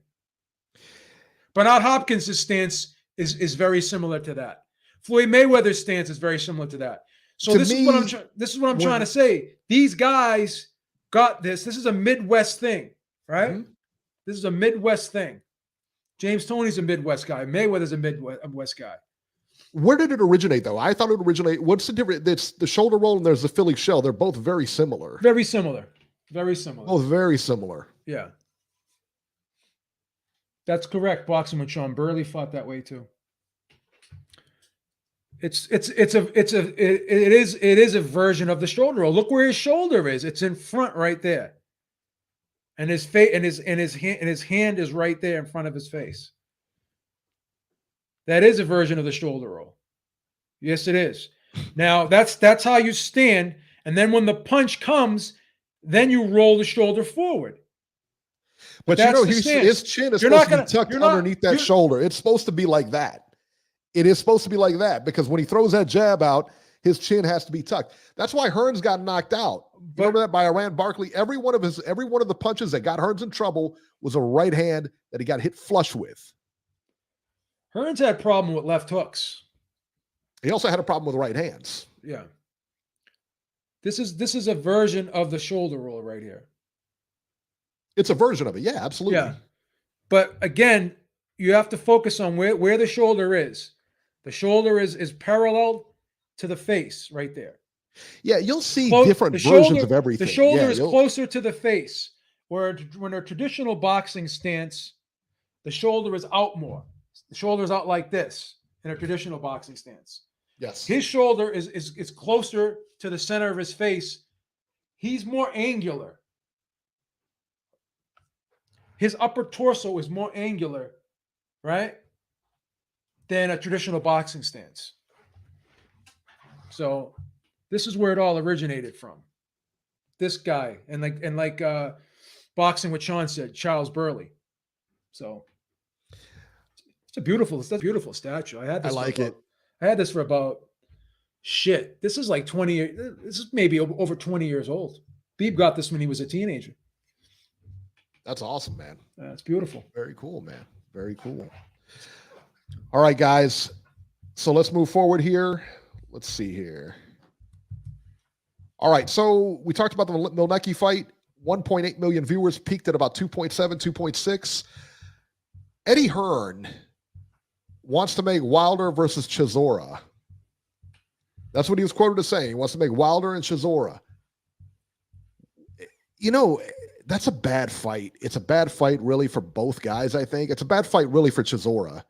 Bernard Hopkins' stance is very similar to that. Floyd Mayweather's stance is very similar to that. So this is what I'm trying to say. These guys got this. This is a Midwest thing, right? Mm-hmm. This is a Midwest thing. James Toney's a Midwest guy. Mayweather's a Midwest guy. Where did it originate, though? I thought it originated. What's the difference? It's the shoulder roll and there's the Philly shell. They're both very similar. Very similar. Very similar. Both very similar. Yeah. That's correct. Boxing with Sean Burley fought that way too. It is a version of the shoulder roll. Look where his shoulder is. It's in front right there. and his face and his hand is right there in front of his face. That is a version of the shoulder roll. Yes, it is. Now that's how you stand, and then when the punch comes, then you roll the shoulder forward. But you know, his chin is supposed to be tucked underneath that shoulder. It's supposed to be like that. It is supposed to be like that because when he throws that jab out, his chin has to be tucked. That's why Hearns got knocked out. Remember that by Iran Barkley? Every one of the punches that got Hearns in trouble was a right hand that he got hit flush with. Hearns had a problem with left hooks. He also had a problem with right hands. Yeah. This is a version of the shoulder roll right here. It's a version of it. Yeah, absolutely. Yeah. But again, you have to focus on where the shoulder is. The shoulder is parallel to the face right there. Yeah, you'll see different versions of everything. The shoulder is closer to the face. Where when a traditional boxing stance, the shoulder is out more. The shoulder is out like this in a traditional boxing stance. Yes. His shoulder is closer to the center of his face. He's more angular. His upper torso is more angular, right, than a traditional boxing stance. So this is where it all originated from. This guy, and like boxing with Sean said, Charles Burley. So it's a beautiful statue. I had this for about this is like 20 years. This is maybe over 20 years old. Beeb got this when he was a teenager. That's awesome, man. That's beautiful. Very cool, man. Very cool. All right, guys. So let's move forward here. Let's see here. All right. So we talked about the Milnecki fight. 1.8 million viewers, peaked at about 2.7, 2.6. Eddie Hearn wants to make Wilder versus Chisora. That's what he was quoted as saying. He wants to make Wilder and Chisora. You know, that's a bad fight. It's a bad fight, really, for both guys, I think. It's a bad fight, really, for Chisora.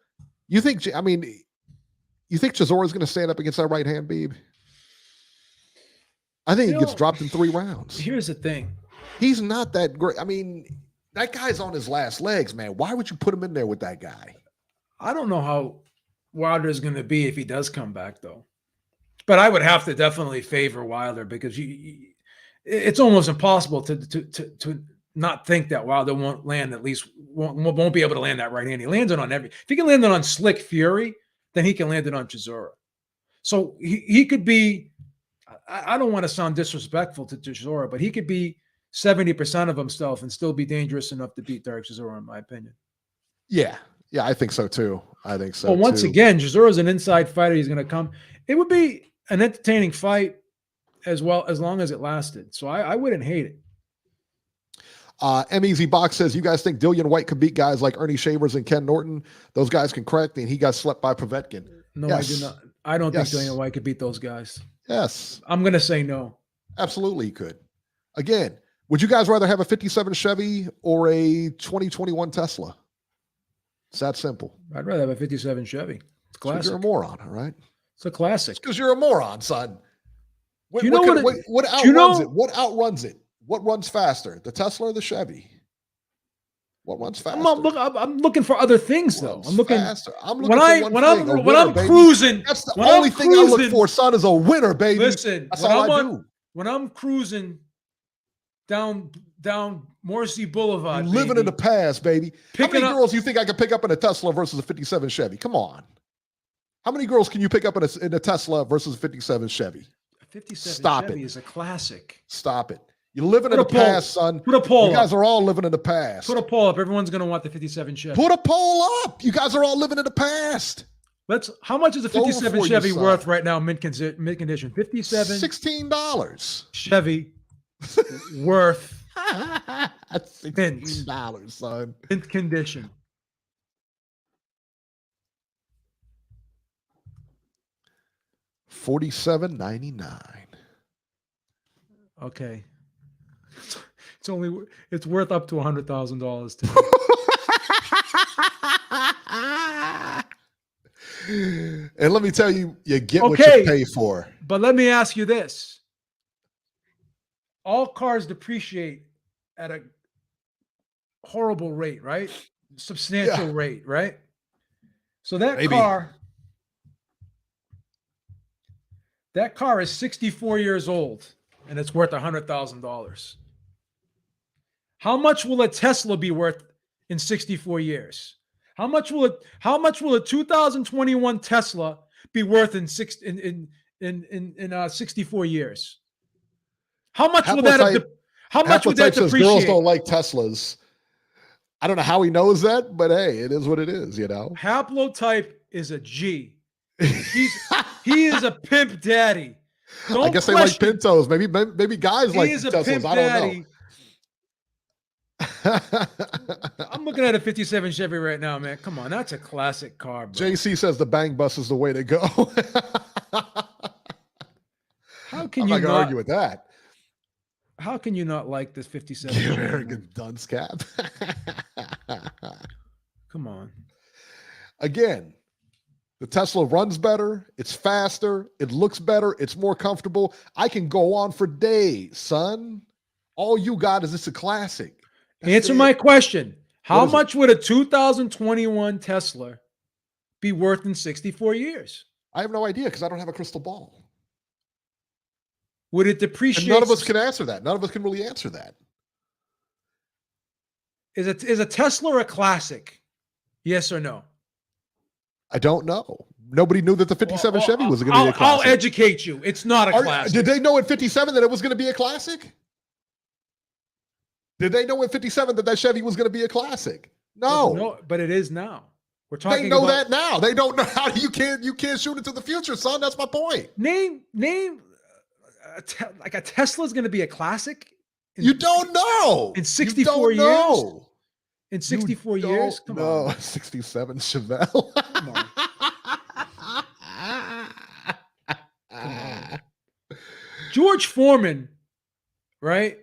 You think Chisora is going to stand up against that right hand, Beeb? I think he gets dropped in 3 rounds. Here's the thing. He's not that great. I mean, that guy's on his last legs, man. Why would you put him in there with that guy? I don't know how Wilder is going to be if he does come back, though. But I would have to definitely favor Wilder because it's almost impossible to not think that Wilder won't land won't be able to land that right hand. He lands it on if he can land it on Slick Fury, then he can land it on Chisora. So he could be, I don't want to sound disrespectful to Chisora, but he could be 70% of himself and still be dangerous enough to beat Derek Chisora, in my opinion. Yeah. Yeah, I think so too. But once again, Chisora's an inside fighter. He's going to come. It would be an entertaining fight as long as it lasted. So I wouldn't hate it. MEZ Box says, you guys think Dillian White could beat guys like Ernie Shavers and Ken Norton? Those guys can crack, and he got slept by Povetkin. No, yes. I do not. I don't think Dillian White could beat those guys. Yes. I'm going to say no. Absolutely he could. Again, would you guys rather have a 57 Chevy or a 2021 Tesla? It's that simple. I'd rather have a 57 Chevy. It's classic. You're a moron, all right? It's a classic. Because you're a moron, son. What outruns it? What runs faster, the Tesla or the Chevy? What runs faster? I'm looking for other things, though. I'm looking faster. When I'm cruising. That's the only thing I look for, son, is a winner, baby. Listen, that's all I do. When I'm cruising down Morrissey Boulevard, you're living in the past, baby. How many girls you think I could pick up in a Tesla versus a 57 Chevy? Come on. How many girls can you pick up in a Tesla versus a 57 Chevy? A 57 Chevy is a classic. Stop it. You're living in the past, son. Put a poll up. You guys are all living in the past. Put a poll up. Everyone's going to want the 57 Chevy. Put a poll up. You guys are all living in the past. How much is a 57 Chevy worth right now, mint condition? 57. $16. Chevy worth. That's $16, son. Mint condition. $47.99. Okay. It's worth up to $100,000 today. And let me tell you, you get what you pay for. But let me ask you this. All cars depreciate at a horrible rate, right? Substantial rate, right? So that Maybe. car is 64 years old and it's worth $100,000. How much will a Tesla be worth in 64 years? How much will a 2021 Tesla be worth in 64 years? How much will that depreciate? Girls don't like Teslas. I don't know how he knows that, but hey, it is what it is, you know. Haplotype is a G. He is a pimp daddy. I guess they like Pintos. Maybe guys like Teslas. I don't know. I'm looking at a 57 Chevy right now, man. Come on, that's a classic car, bro. JC says the bang bus is the way to go. How can I'm you not gonna argue with that? How can you not like this 57? You arrogant dunce cap. Come on. Again, the Tesla runs better. It's faster. It looks better. It's more comfortable. I can go on for days, son. All you got is it's a classic. Answer my question. How much would a 2021 Tesla be worth in 64 years? I have no idea because I don't have a crystal ball. Would it depreciate? And none of us can answer that. None of us can really answer that. Is a Tesla a classic? Yes or no? I don't know. Nobody knew that the 57 Chevy was going to be a classic. I'll educate you. It's not a classic. Did they know in 57 that it was going to be a classic? Did they know in 57 that Chevy was going to be a classic? No. But it is now. We're talking. They know that now. They don't know how you can't shoot into the future, son. That's my point. Name like a Tesla is going to be a classic. You don't know. In 64 years. In 64 years? Come on. 67 Chevelle. Come on. George Foreman, right?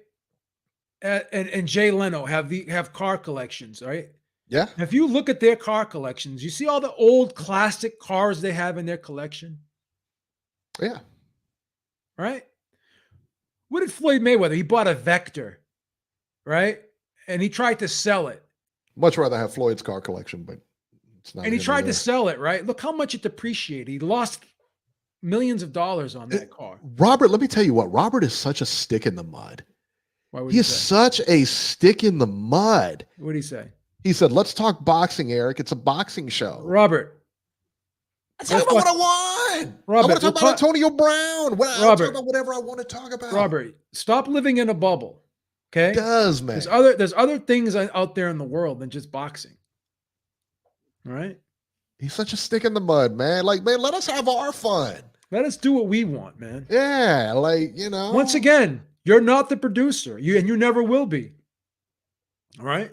And Jay Leno have car collections, right? Yeah. If you look at their car collections, you see all the old classic cars they have in their collection. Yeah. Right? What did Floyd Mayweather? He bought a Vector, right? And he tried to sell it. Much rather have Floyd's car collection, but it's not. And he tried to sell it, right? Look how much it depreciated. He lost millions of dollars on that car. Robert, let me tell you what. Robert is such a stick in the mud. He's such a stick in the mud. What did he say? He said, "Let's talk boxing, Eric. It's a boxing show." Robert, That's what I want. Robert, I want to talk about Antonio Brown. I'll talk about whatever I want to talk about. Robert, stop living in a bubble. Okay, it does, man. There's other things out there in the world than just boxing. All right. He's such a stick in the mud, man. Like, man, let us have our fun. Let us do what we want, man. Yeah, like, you know. Once again, you're not the producer. You never will be. All right.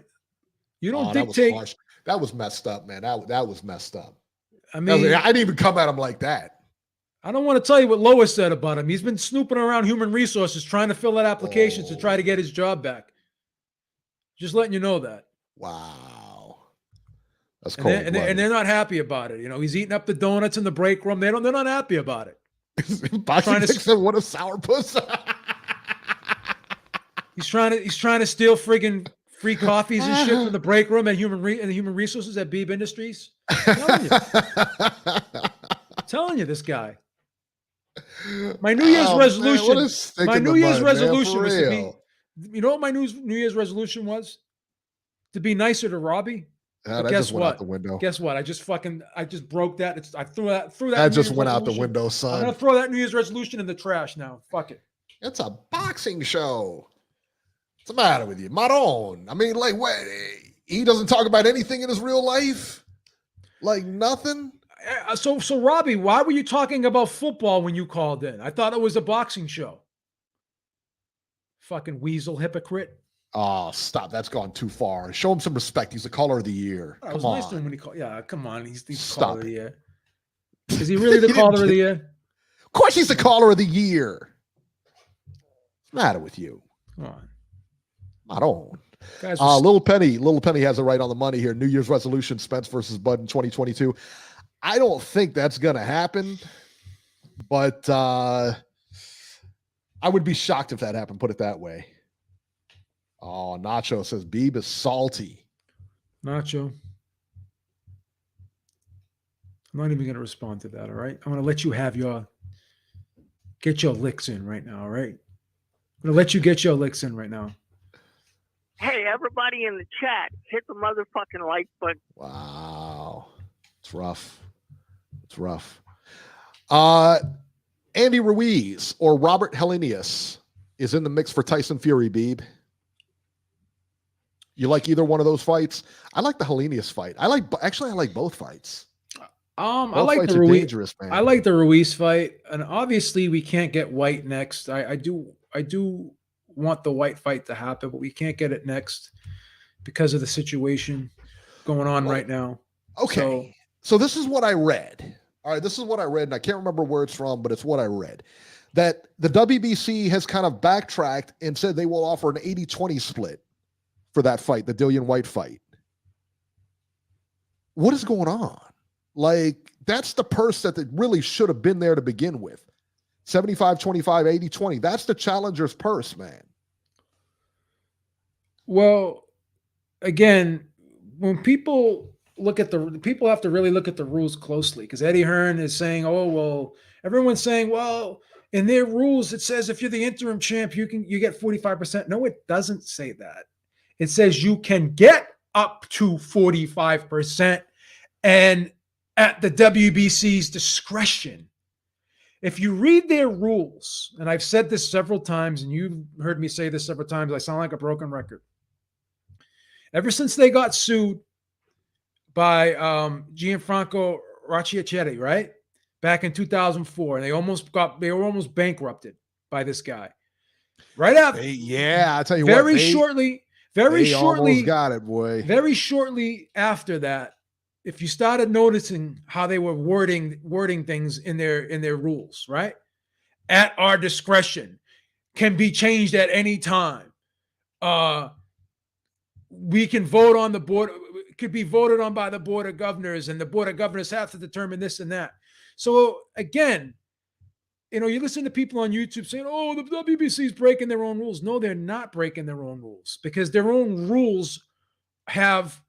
You don't dictate. That was messed up, man. That was messed up. I mean, I didn't even come at him like that. I don't want to tell you what Lois said about him. He's been snooping around human resources trying to fill out applications to try to get his job back. Just letting you know that. Wow. That's cold. And they're not happy about it. You know, he's eating up the donuts in the break room. They're not happy about it. What a sourpuss. He's trying to steal friggin' free coffees and shit from the break room and human resources at Beeb Industries. I'm telling you, this guy. My New Year's resolution. My New Year's resolution was to be. You know what my New Year's resolution was? To be nicer to Robbie. That just went out the window. Guess what? I just broke that. I threw that. That just went out the window, son. I'm gonna throw that New Year's resolution in the trash now. Fuck it. It's a boxing show. What's the matter with you, Maron? I mean, like, what? He doesn't talk about anything in his real life. Like nothing. So Robbie, why were you talking about football when you called in? I thought it was a boxing show. Fucking weasel hypocrite. Oh, stop. That's gone too far. Show him some respect. He's the caller of the year. It was nice to him when he called. Yeah, come on. He's the caller of the year. Is he really the caller of the year? Of course he's the caller of the year. What's the matter with you? Come on. Not on. Guys, Little Penny has it right on the money here. New Year's resolution, Spence versus Bud in 2022. I don't think that's going to happen, but I would be shocked if that happened, put it that way. Oh, Nacho says Beeb is salty. Nacho. I'm not even going to respond to that, all right? I'm going to let you get your licks in right now, all right? I'm going to let you get your licks in right now. Hey, everybody in the chat, hit the motherfucking like button. Wow. It's rough. It's rough. Andy Ruiz or Robert Helenius is in the mix for Tyson Fury, Beeb. You like either one of those fights? I like the Helenius fight. I like both fights. I like the Ruiz. Dangerous, man. I like the Ruiz fight, and obviously we can't get White next. I do want the White fight to happen, but we can't get it next because of the situation going on right now. Okay, so this is what I read. All right, this is what I read, and I can't remember where it's from, but it's what I read. That the WBC has kind of backtracked and said they will offer an 80-20 split for that fight, the Dillian White fight. What is going on? Like, that's the purse that really should have been there to begin with. 75-25, 80-20. That's the challenger's purse, man. Well, again, when people look at people have to really look at the rules closely, because Eddie Hearn is saying, oh, well, everyone's saying, well, in their rules, it says if you're the interim champ, you get 45%. No, it doesn't say that. It says you can get up to 45% and at the WBC's discretion. If you read their rules, and I've said this several times, and you've heard me say this several times, I sound like a broken record. Ever since they got sued by Gianfranco Racciachetti, right? Back in 2004, and they were almost bankrupted by this guy. Right after, I tell you very shortly, almost got it, boy. Very shortly after that, if you started noticing how they were wording things in their rules, right? At our discretion, can be changed at any time. We can vote on the board. It could be voted on by the board of governors, and the board of governors have to determine this and that. So again, you listen to people on YouTube saying, "Oh, the WBC is breaking their own rules." No, they're not breaking their own rules, because their own rules have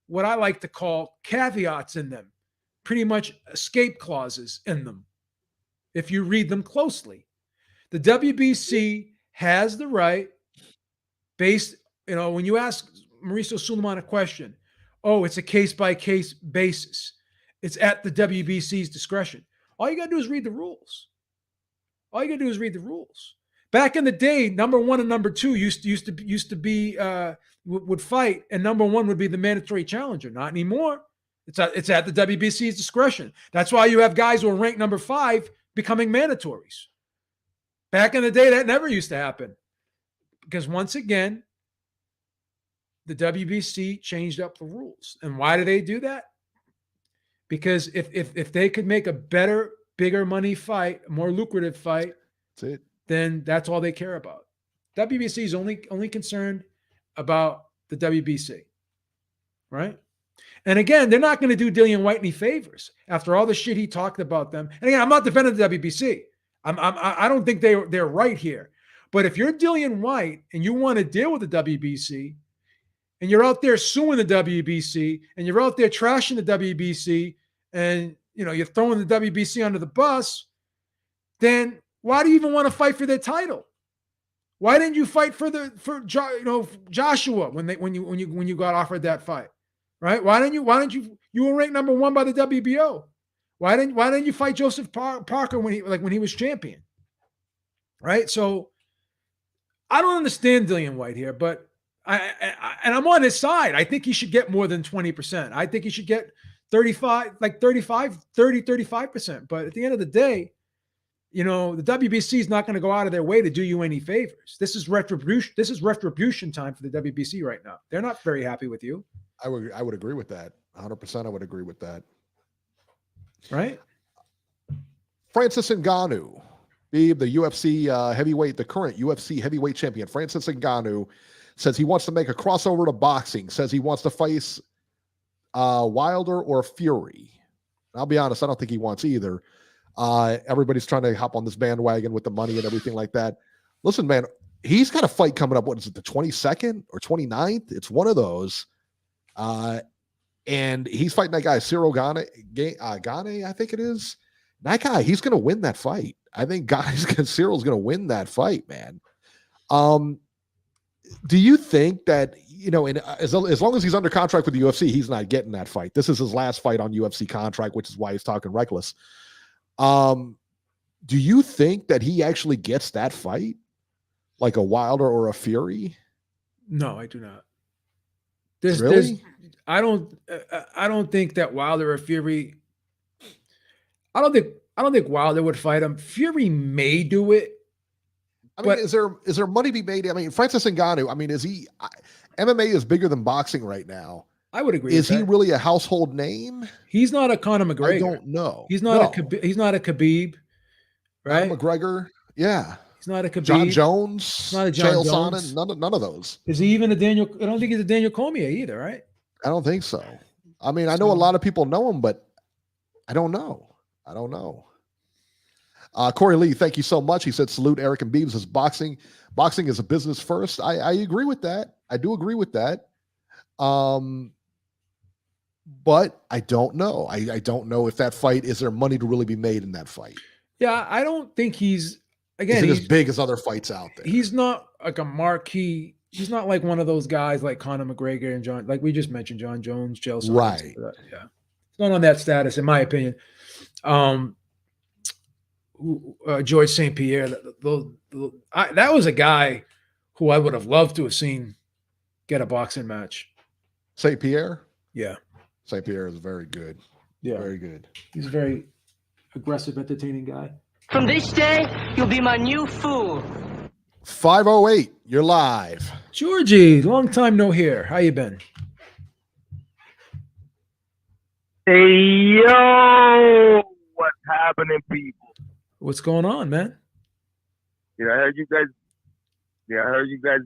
what I like to call caveats in them, pretty much escape clauses in them, if you read them closely. The WBC has the right, based, when you ask Mauricio Suleiman a question, oh, it's a case-by-case basis. It's at the WBC's discretion. All you got to do is read the rules. Back in the day, number one and number two used to be would fight, and number one would be the mandatory challenger. Not anymore. It's at the WBC's discretion. That's why you have guys who are ranked number 5 becoming mandatories. Back in the day, that never used to happen, because once again, the WBC changed up the rules. And why do they do that? Because if they could make a better, bigger money fight, a more lucrative fight, that's it. Then that's all they care about. WBC is only concerned about the WBC, right? And again, they're not going to do Dillian White any favors after all the shit he talked about them. And again, I'm not defending the WBC. I don't think they're right here. But if you're Dillian White and you want to deal with the WBC, and you're out there suing the WBC, and you're out there trashing the WBC, and you're throwing the WBC under the bus, then why do you even want to fight for their title? Why didn't you fight for Joshua when you got offered that fight, right? Why didn't you were ranked number 1 by the WBO? Why didn't you fight Joseph Parker when he was champion, right? So I don't understand Dillian White here, but I'm on his side. I think he should get more than 20%. I think he should get 35%. But at the end of the day, the WBC is not going to go out of their way to do you any favors. This is retribution. This is retribution time for the WBC right now. They're not very happy with you. I would agree with that. 100%. I would agree with that. Right. Francis Ngannou, the UFC heavyweight, the current UFC heavyweight champion, Francis Ngannou, says he wants to make a crossover to boxing. Says he wants to face Wilder or Fury. I'll be honest, I don't think he wants either. Everybody's trying to hop on this bandwagon with the money and everything like that. Listen, man, he's got a fight coming up. What is it, the 22nd or 29th? It's one of those. And he's fighting that guy, Cyril Gane, I think it is. That guy, he's going to win that fight. I think Cyril's going to win that fight, man. Do you think that, as long as he's under contract with the UFC, he's not getting that fight? This is his last fight on UFC contract, which is why he's talking reckless. Do you think that he actually gets that fight? Like a Wilder or a Fury? No, I do not. Really? I don't think that Wilder or Fury. I don't think Wilder would fight him. Fury may do it. I mean, is there money to be made? I mean, Francis Ngannou. I mean, is he? MMA is bigger than boxing right now. I would agree. Is he really a household name? He's not a Conor McGregor. I don't know. He's not a Khabib, right? Conor McGregor. Yeah. He's not a Khabib. John Jones. He's not a John Chael Jones. Sonnen, none of those. Is he even a Daniel? I don't think he's a Daniel Cormier either, right? I don't think so. I mean, I know a lot of people know him, but I don't know. Corey Lee, thank you so much. He said, salute Eric and Beebs as boxing. Boxing is a business first. I agree with that. I do agree with that. But I don't know. I don't know if that fight, is there money to really be made in that fight? Yeah, I don't think he's as big as other fights out there. He's not like a marquee. He's not like one of those guys like Conor McGregor and John, like we just mentioned, John Jones, Chael Sonnen. Right. Yeah. It's not on that status, in my opinion. George St. Pierre, that was a guy who I would have loved to have seen get a boxing match. St. Pierre? Yeah. St. Pierre is very good. Yeah. Very good. He's a very aggressive, entertaining guy. From this day, you'll be my new fool. 508, you're live. Georgie, long time no hear. How you been? Hey, yo! What's happening, people? What's going on, man? I heard you guys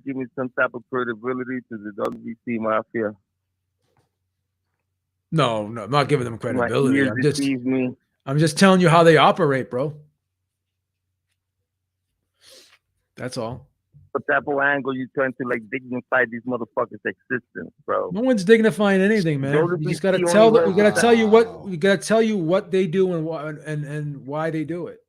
give me some type of credibility to the WBC Mafia. No, I'm not giving them credibility. Me. I'm just telling you how they operate, bro. That's all. What type of angle you trying to dignify these motherfuckers' existence, bro? No one's dignifying anything, man. You just gotta tell them. We gotta tell you what. We gotta tell you what they do and why they do it.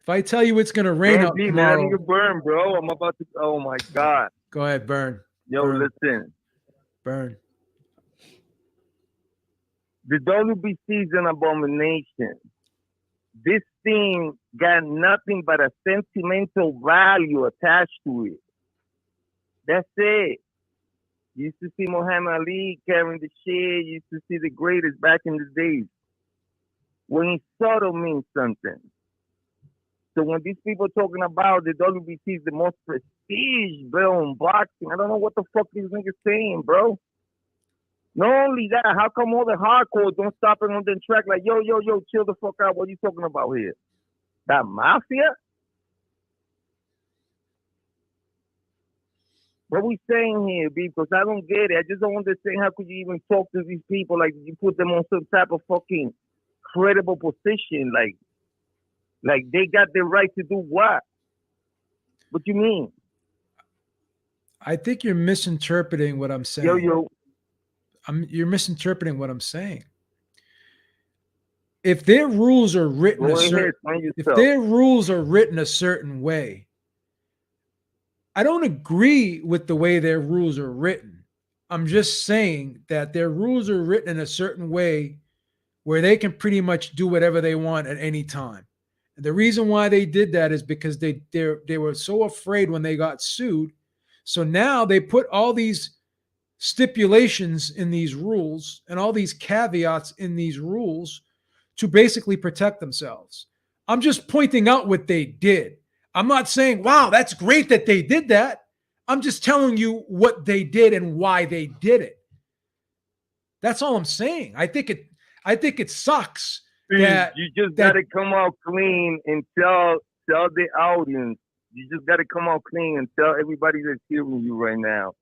If I tell you it's gonna rain out tomorrow, I'm gonna burn, bro. I'm about to. Oh my god. Go ahead, burn. Yo, listen. Burn. The WBC is an abomination. This thing got nothing but a sentimental value attached to it. That's it. You used to see Muhammad Ali carrying the shit. You used to see the greatest back in the days. When subtle means something. So when these people talking about the WBC is the most prestige, bro, in boxing, I don't know what the fuck these niggas saying, bro. Not only that, how come all the hardcore don't stop it on the track like, yo, chill the fuck out. What are you talking about here? That mafia? What we saying here, B? Because I don't get it. I just don't understand how could you even talk to these people like you put them on some type of fucking credible position. Like they got the right to do what? What you mean? I think you're misinterpreting what I'm saying. Yo. You're misinterpreting what I'm saying. If their rules are written a certain way, I don't agree with the way their rules are written. I'm just saying that their rules are written in a certain way where they can pretty much do whatever they want at any time. And the reason why they did that is because they were so afraid when they got sued. So now they put all these stipulations in these rules and all these caveats in these rules to basically protect themselves. I'm just pointing out what they did. I'm not saying, wow, that's great that they did that. I'm just telling you what they did and why they did it. That's all I'm saying. I think it sucks that you just gotta come out clean and tell the audience. You just gotta come out clean and tell everybody that's hearing you right now.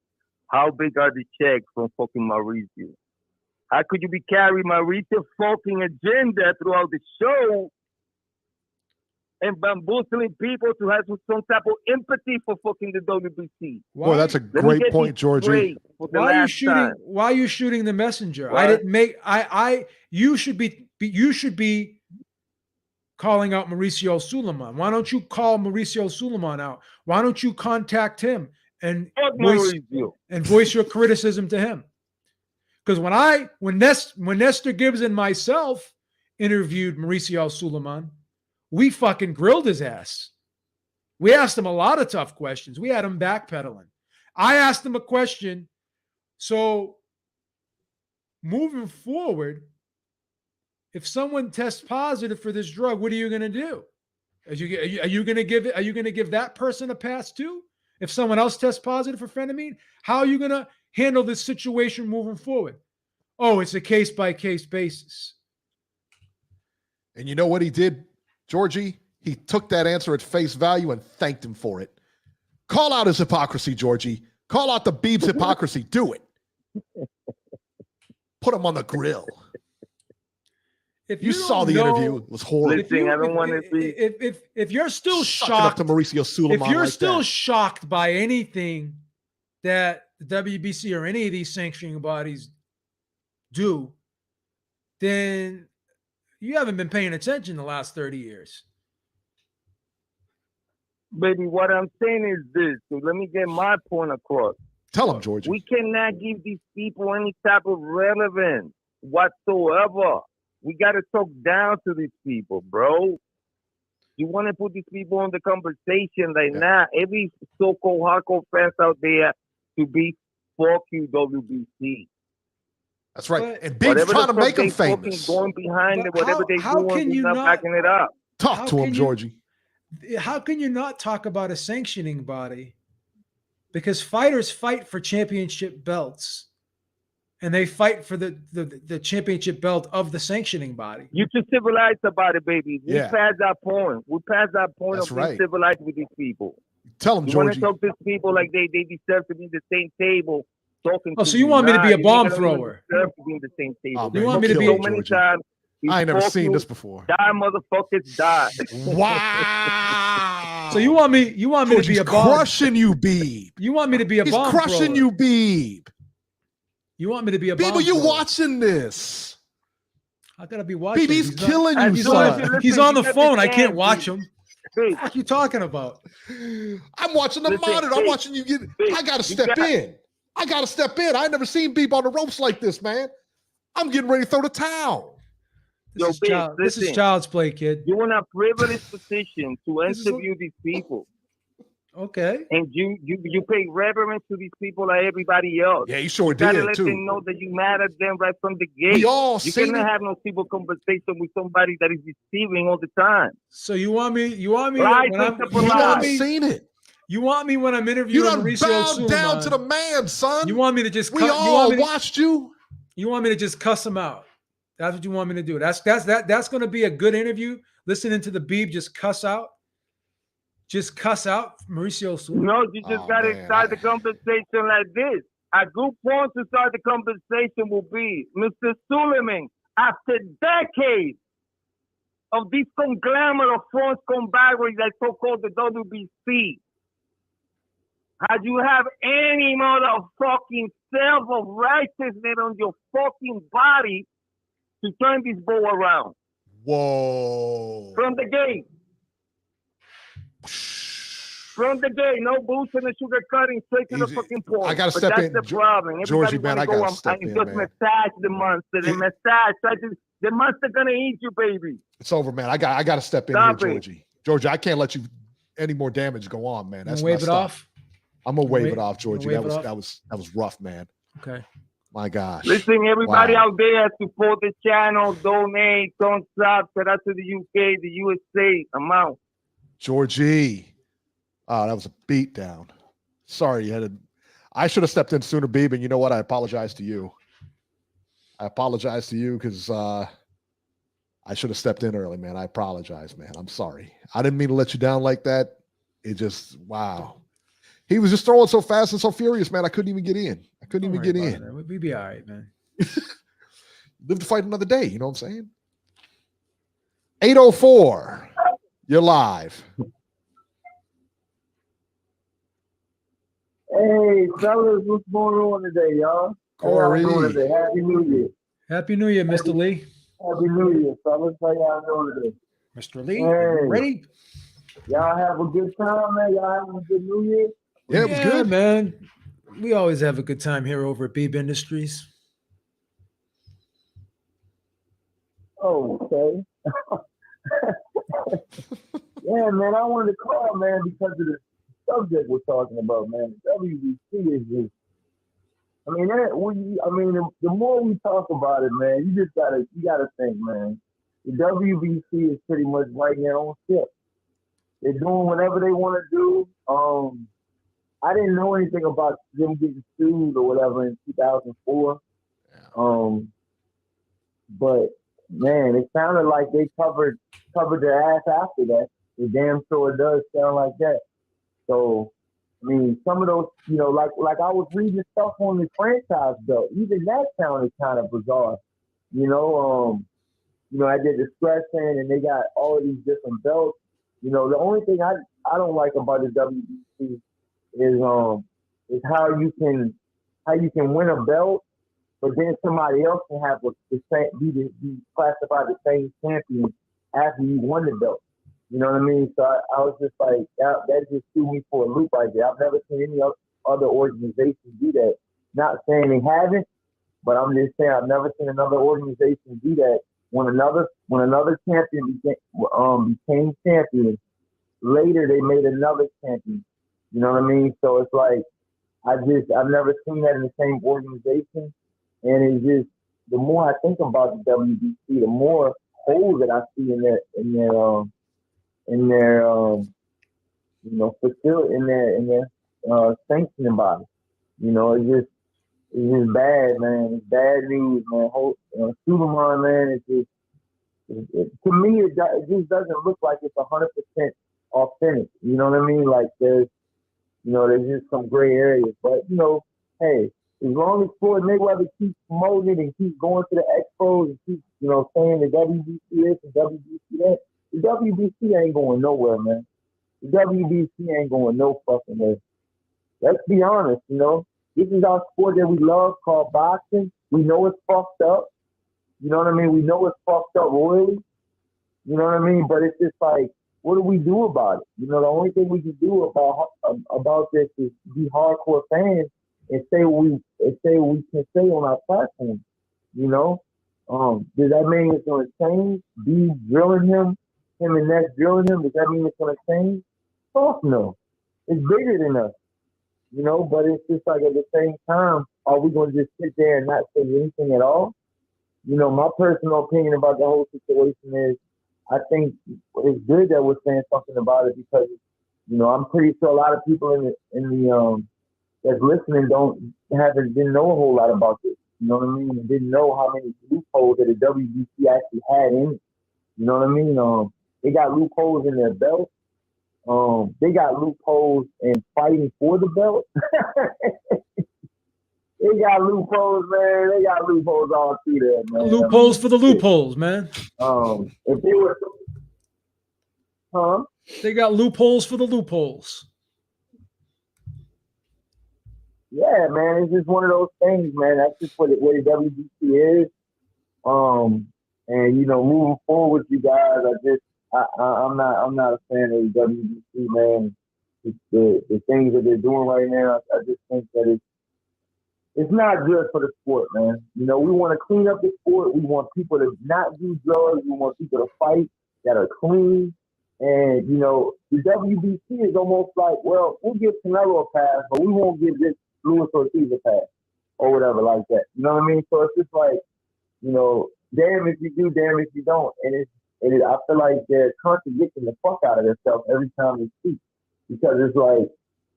How big are the checks from fucking Mauricio? How could you be carrying Mauricio's fucking agenda throughout the show and bamboozling people to have some type of empathy for fucking the WBC. Boy, that's a great point, Georgie. Why are you shooting the messenger? What? I didn't make. You should be calling out Mauricio Suleiman. Why don't you call Mauricio Suleiman out? Why don't you contact him and voice your criticism to him? Because when Nestor Gibbs and myself interviewed Mauricio Suleiman, we fucking grilled his ass. We asked him a lot of tough questions. We had him backpedaling. I asked him a question. So moving forward, if someone tests positive for this drug, what are you going to do? Are you going to give that person a pass too? If someone else tests positive for phenamine, how are you going to handle this situation moving forward? Oh, it's a case by case basis. And you know what he did, Georgie? He took that answer at face value and thanked him for it. Call out his hypocrisy, Georgie. Call out the Beeb's hypocrisy. Do it. Put him on the grill. If you saw the interview, it was horrible. Listen, I don't want to be. If you're still Suck shocked, it up to Mauricio Suleiman, if you're like still that. shocked by anything that the WBC or any of these sanctioning bodies do, then you haven't been paying attention the last 30 years. Baby, what I'm saying is this. So let me get my point across. Tell him, Georgie. We cannot give these people any type of relevance whatsoever. We got to talk down to these people, bro. You want to put these people on the conversation like, nah, every so-called hardcore fans out there to be fuck you, WBC. That's right. And Big's trying to make them famous. Going behind it, whatever they how doing, can you not backing it up. Talk to him, Georgie. How can you not talk about a sanctioning body? Because fighters fight for championship belts. And they fight for the championship belt of the sanctioning body. You too civilized about it, baby. We passed that point. We passed that point of being civilized with these people. Tell them, you Georgie. You want to talk to these people like they deserve to be in the same table talking to so you want me to be a bomb thrower? Deserve to be in the same table. Oh, you want me to be so many times. I ain't never seen this before. Die, motherfuckers, die. Wow. So you want me to be a bomb? Crushing you, Beeb. You want me to be a bomb thrower? He's crushing you, Beeb. You want me to be a bomb? Beeb, are you watching this? I gotta be watching. He's killing you, son. He's on the phone. I can't watch him. What are you talking about? I'm watching the monitor. I'm watching you get. I gotta step in. I gotta step in. I ain't never seen Beeb on the ropes like this, man. I'm getting ready to throw the towel. This is child's play, kid. You're in a privileged position to interview these people. Okay. And you pay reverence to these people like everybody else. Yeah, you sure did too. Let too. them know that you mad at them right from the gate. We all you cannot have no civil conversation with somebody that is deceiving all the time. So you want me Lies when I'm you haven't seen it. You want me when I'm interviewing you done Mauricio bowed Suleiman, down to the man, son. You want me to just we all watched you. You want me to just cuss him out? That's what you want me to do. That's going to be a good interview. Listening to the Beeb just cuss out Mauricio Suleiman. No, you just got to start the conversation like this. A good point to start the conversation will be, Mr. Suleiman, after decades of this conglomerate of France combatants that so-called the WBC, had you have any motherfucking self of righteousness on your fucking body to turn this ball around? Whoa. From the gate. From the gate, no boost and the sugar cutting, straight to the fucking point. I got to step in. That's the problem. Georgie, man, I got to step in, just massage the monster. The monster going to eat you, baby. It's over, man. I got to step in here, Georgie. Georgie, I can't let you any more damage go on, man. That's wave it off. I'm gonna wave it off, Georgie. That was rough, man. Okay. My gosh. Listen, everybody out there, support the channel, donate, thumbs up, shout out to the UK, the USA. I'm out. Georgie. Oh, that was a beat down. Sorry, I should have stepped in sooner, Beeb, and you know what? I apologize to you. I apologize to you because I should have stepped in early, man. I apologize, man. I'm sorry. I didn't mean to let you down like that. It just, wow. He was just throwing so fast and so furious, man. I couldn't even get in. We'd be all right, man. Live to fight another day. You know what I'm saying? 8:04. You're live. Hey, fellas, what's going on today, y'all? Corey. How y'all doing today? Happy New Year. Happy New Year, Mr. Lee. Happy New Year, fellas. How y'all doing today? Mr. Lee, are you ready? Y'all have a good time, man. Y'all having a good New Year? Yeah, it was good. man. We always have a good time here over at Beeb Industries. Oh, okay. Yeah, man, I wanted to call, man, because of the subject we're talking about, man. The WBC is just, I mean, the more we talk about it, man, you gotta think, man. The WBC is pretty much writing their own ship. They're doing whatever they want to do. I didn't know anything about them getting sued or whatever in 2004. But man, it sounded like they covered their ass after that. It damn sure does sound like that. So, I mean, some of those, like I was reading stuff on the franchise belt. Even that sounded kind of bizarre. I did discretion and they got all of these different belts. The only thing I don't like about the WBC is how you can win a belt, but then somebody else can have be classified the same champion after you won the belt. You know what I mean? So I was just like, that just threw me for a loop right there. I've never seen any other organization do that. Not saying they haven't, but I'm just saying I've never seen another organization do that. When another champion became champion, later they made another champion. You know what I mean? So it's like I've never seen that in the same organization, and it's just the more I think about the WBC, the more holes that I see in their facility, in their sanctioning body. It's just bad, man. It's bad news, man. Superman, man, to me, it just doesn't look like it's 100% authentic. You know what I mean? Like there's just some gray areas. But, hey, as long as Floyd Mayweather keeps promoting it and keeps going to the expos and keeps, saying the WBC this and WBC that, the WBC ain't going nowhere, man. The WBC ain't going no fucking way. Let's be honest, This is our sport that we love called boxing. We know it's fucked up. You know what I mean? We know it's fucked up royally. You know what I mean? But it's just like, what do we do about it? The only thing we can do about this is be hardcore fans and say what we can say on our platform. Does that mean it's going to change? Be drilling him and Ness drilling him. Does that mean it's going to change? Fuck no. It's bigger than us. But it's just like at the same time, are we going to just sit there and not say anything at all? My personal opinion about the whole situation is I think it's good that we're saying something about it because, I'm pretty sure a lot of people in the that's listening didn't know a whole lot about this. You know what I mean? And didn't know how many loopholes that the WBC actually had in it. You know what I mean? They got loopholes in their belt. They got loopholes in fighting for the belt. They got loopholes, man. They got loopholes all through there, man. Loopholes for the loopholes, man. If they were, They got loopholes for the loopholes. Yeah, man. It's just one of those things, man. That's just what the WBC is. And moving forward, you guys, I'm not a fan of the WBC, man. The things that they're doing right now, I just think that it's not good for the sport, man. We want to clean up the sport. We want people to not do drugs. We want people to fight that are clean. And, the WBC is almost like, well, we'll give Canelo a pass, but we won't give this Luis Ortiz a pass or whatever like that. You know what I mean? So it's just like, damn if you do, damn if you don't. And I feel like they're contradicting the fuck out of themselves every time they speak. Because it's like,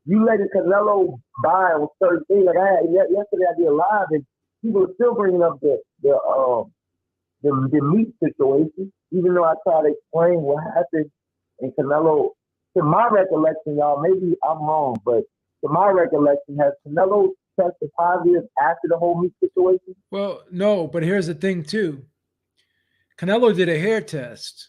you let Canelo buy on certain things. Like yesterday I did a live and people are still bringing up the meat situation, even though I try to explain what happened. And Canelo, to my recollection, y'all, maybe I'm wrong, but to my recollection, has Canelo tested positive after the whole meat situation? Well, no, but here's the thing too. Canelo did a hair test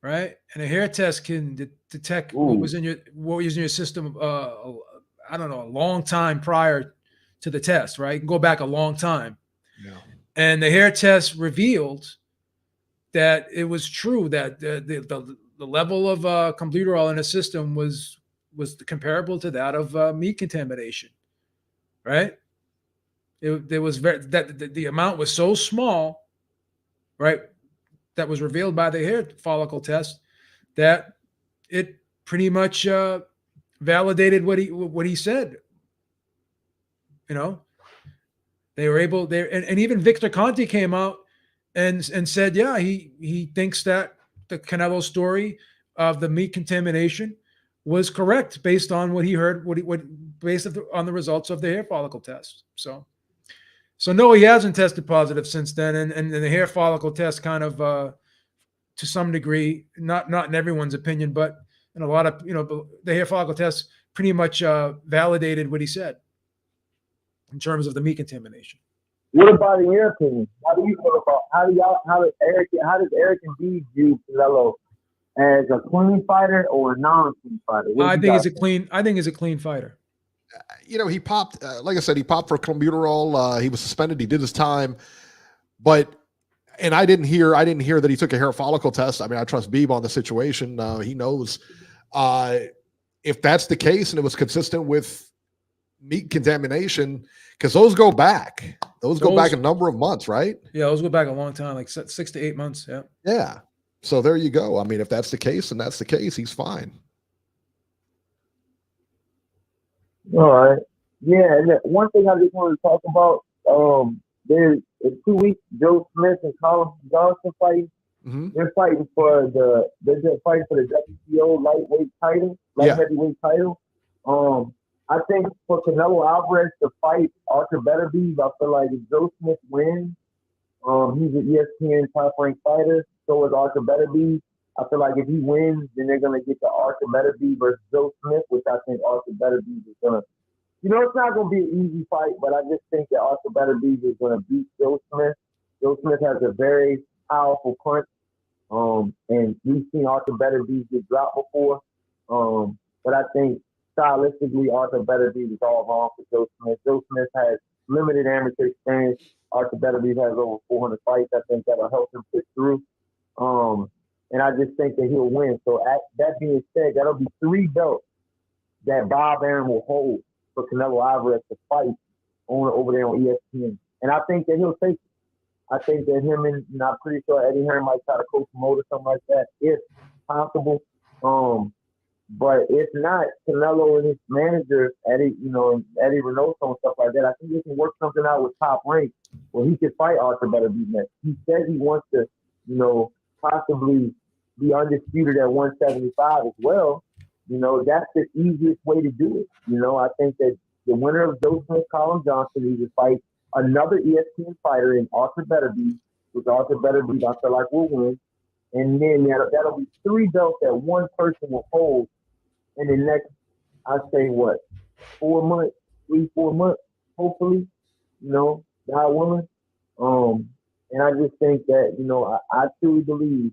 right? And a hair test can detect what was in your system. I don't know, a long time prior to the test, right? You can go back a long time. Yeah. And the hair test revealed that it was true that the level of clenbuterol in the system was comparable to that of meat contamination, right? There was the amount was so small, right? That was revealed by the hair follicle test that it pretty much validated what he said. You know, they were able there, and even Victor Conte came out and said, yeah, he thinks that the Canelo story of the meat contamination was correct based on what he heard, based on the results of the hair follicle test. So no, he hasn't tested positive since then, and the hair follicle test kind of to some degree, not in everyone's opinion, but in a lot of the hair follicle test pretty much validated what he said in terms of the meat contamination. What about in your opinion? How do you feel about how does Eric and B view Canelo as a clean fighter or a non-clean fighter? I think he's a clean fighter. He popped, like I said, he popped for clenbuterol. He was suspended. He did his time, and I didn't hear that he took a hair follicle test. I mean, I trust Beeb on the situation. He knows if that's the case and it was consistent with meat contamination, because those go back. Those go back a number of months, right? Yeah, those go back a long time, like 6 to 8 months. Yeah. Yeah. So there you go. I mean, if that's the case, and that's the case, he's fine. All right. Yeah, and one thing I just wanted to talk about, there's in 2 weeks, Joe Smith and Colin Johnson fighting. Mm-hmm. They're fighting for the WBO lightweight title, heavyweight title. I think for Canelo Alvarez to fight Arthur Beterbiev, I feel like if Joe Smith wins, he's an ESPN top-ranked fighter. So is Arthur Beterbiev. I feel like if he wins, then they're going to get the Arthur Beterbiev versus Joe Smith, which I think Arthur Beterbiev is going to. It's not going to be an easy fight, but I just think that Arthur Beterbiev is going to beat Joe Smith. Joe Smith has a very powerful punch, and we've seen Arthur Beterbiev get dropped before. But I think stylistically, Arthur Beterbiev is all wrong for Joe Smith. Joe Smith has limited amateur experience. Arthur Beterbiev has over 400 fights. I think that'll help him push through. And I just think that he'll win. So that being said, that'll be 3 belts that Bob Arum will hold for Canelo Alvarez to fight over there on ESPN. And I think that he'll take it. I think that him and I'm pretty sure Eddie Hearn might try to coach him or something like that, if possible. But if not, Canelo and his manager, Eddie Reynoso and stuff like that, I think they can work something out with Top Rank where he could fight Arthur Beterbiev next. He says he wants to, possibly be undisputed at 175 as well. That's the easiest way to do it. I think that the winner of Joe Smith, Colin Johnson, he would fight another ESPN fighter in Arthur Beterbiev, which Arthur Beterbiev I feel like will win. And then that'll be 3 belts that one person will hold in the next, I'd say, 4 months, 3-4 months, hopefully, God willing. And I just think that, I truly believe,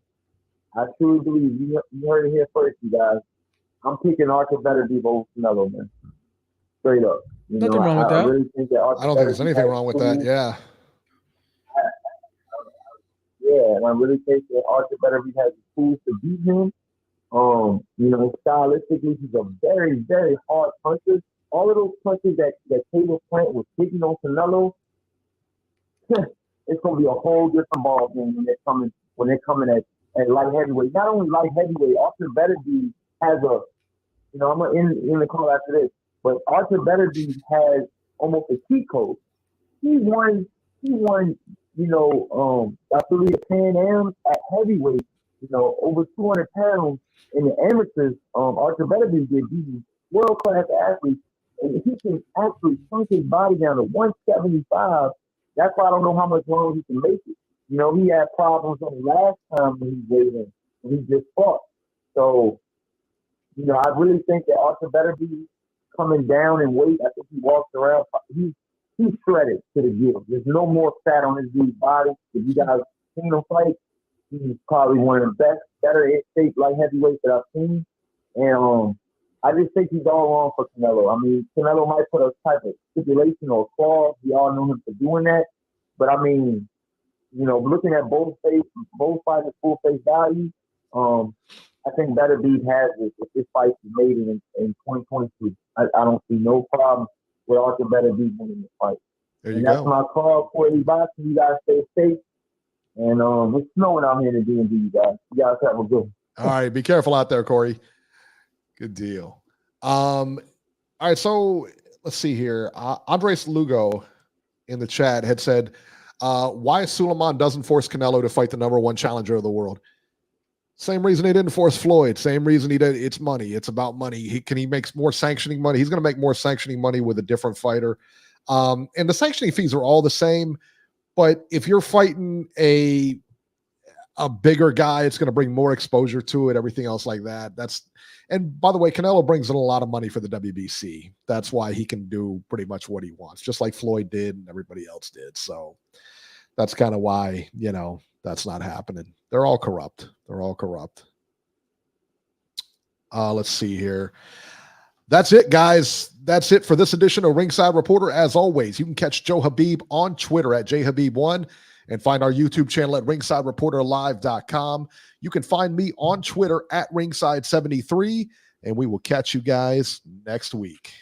you heard it here first, you guys. I'm picking Arthur Beterbiev over Canelo, man. Straight up. Nothing wrong with that. I don't think there's anything wrong with that, yeah. Yeah, and I really think that Arthur Beterbiev has the tools to beat him. Stylistically, he's a very, very hard puncher. All of those punches that Caleb Plant was hitting on Canelo, it's going to be a whole different ball game when they're coming at light heavyweight. Not only light heavyweight, Arthur Beterbiev has I'm going to end the call after this, but Arthur Beterbiev has almost a cheat code. He won, I believe the Pan Am at heavyweight, over 200 pounds in the amateurs. Arthur Beterbiev did beat world-class athletes, and he can actually shrink his body down to 175. That's why I don't know how much longer he can make it. He had problems on the last time when he weighed in, when he just fought. So, I really think that Arthur Beterbiev coming down in weight, I think he walks around, he's shredded to the gills. There's no more fat on his dude's body. If you guys seen him fight, he's probably one of the best, better shaped light heavyweights that I've seen. And I just think he's all wrong for Canelo. I mean, Canelo might put a type of stipulation or clause. We all know him for doing that. But I mean, you know, looking at both fighters full face value, I think Better Beef has it if this fight is made in 2022. I don't see no problem with Arthur Better Beef winning the fight. That's my call for everybody. You guys stay safe. And it's snowing out here in the DMV, you guys. You guys have a good one. All right, be careful out there, Corey. Good deal. All right, so let's see here. Andres Lugo in the chat had said, why Suleiman doesn't force Canelo to fight the #1 challenger of the world. Same reason he didn't force Floyd. Same reason he did. It's money. It's about money. He makes more sanctioning money. He's going to make more sanctioning money with a different fighter. And the sanctioning fees are all the same. But if you're fighting a bigger guy, it's going to bring more exposure to it, everything else like that. And by the way, Canelo brings in a lot of money for the WBC. That's why he can do pretty much what he wants, just like Floyd did and everybody else did. So that's kind of why, you know, that's not happening. They're all corrupt. They're all corrupt. Let's see here. That's it, guys. That's it for this edition of Ringside Reporter. As always, you can catch Joe Habib on Twitter at jhabib1 and find our YouTube channel at ringsidereporterlive.com. You can find me on Twitter at ringside73, and we will catch you guys next week.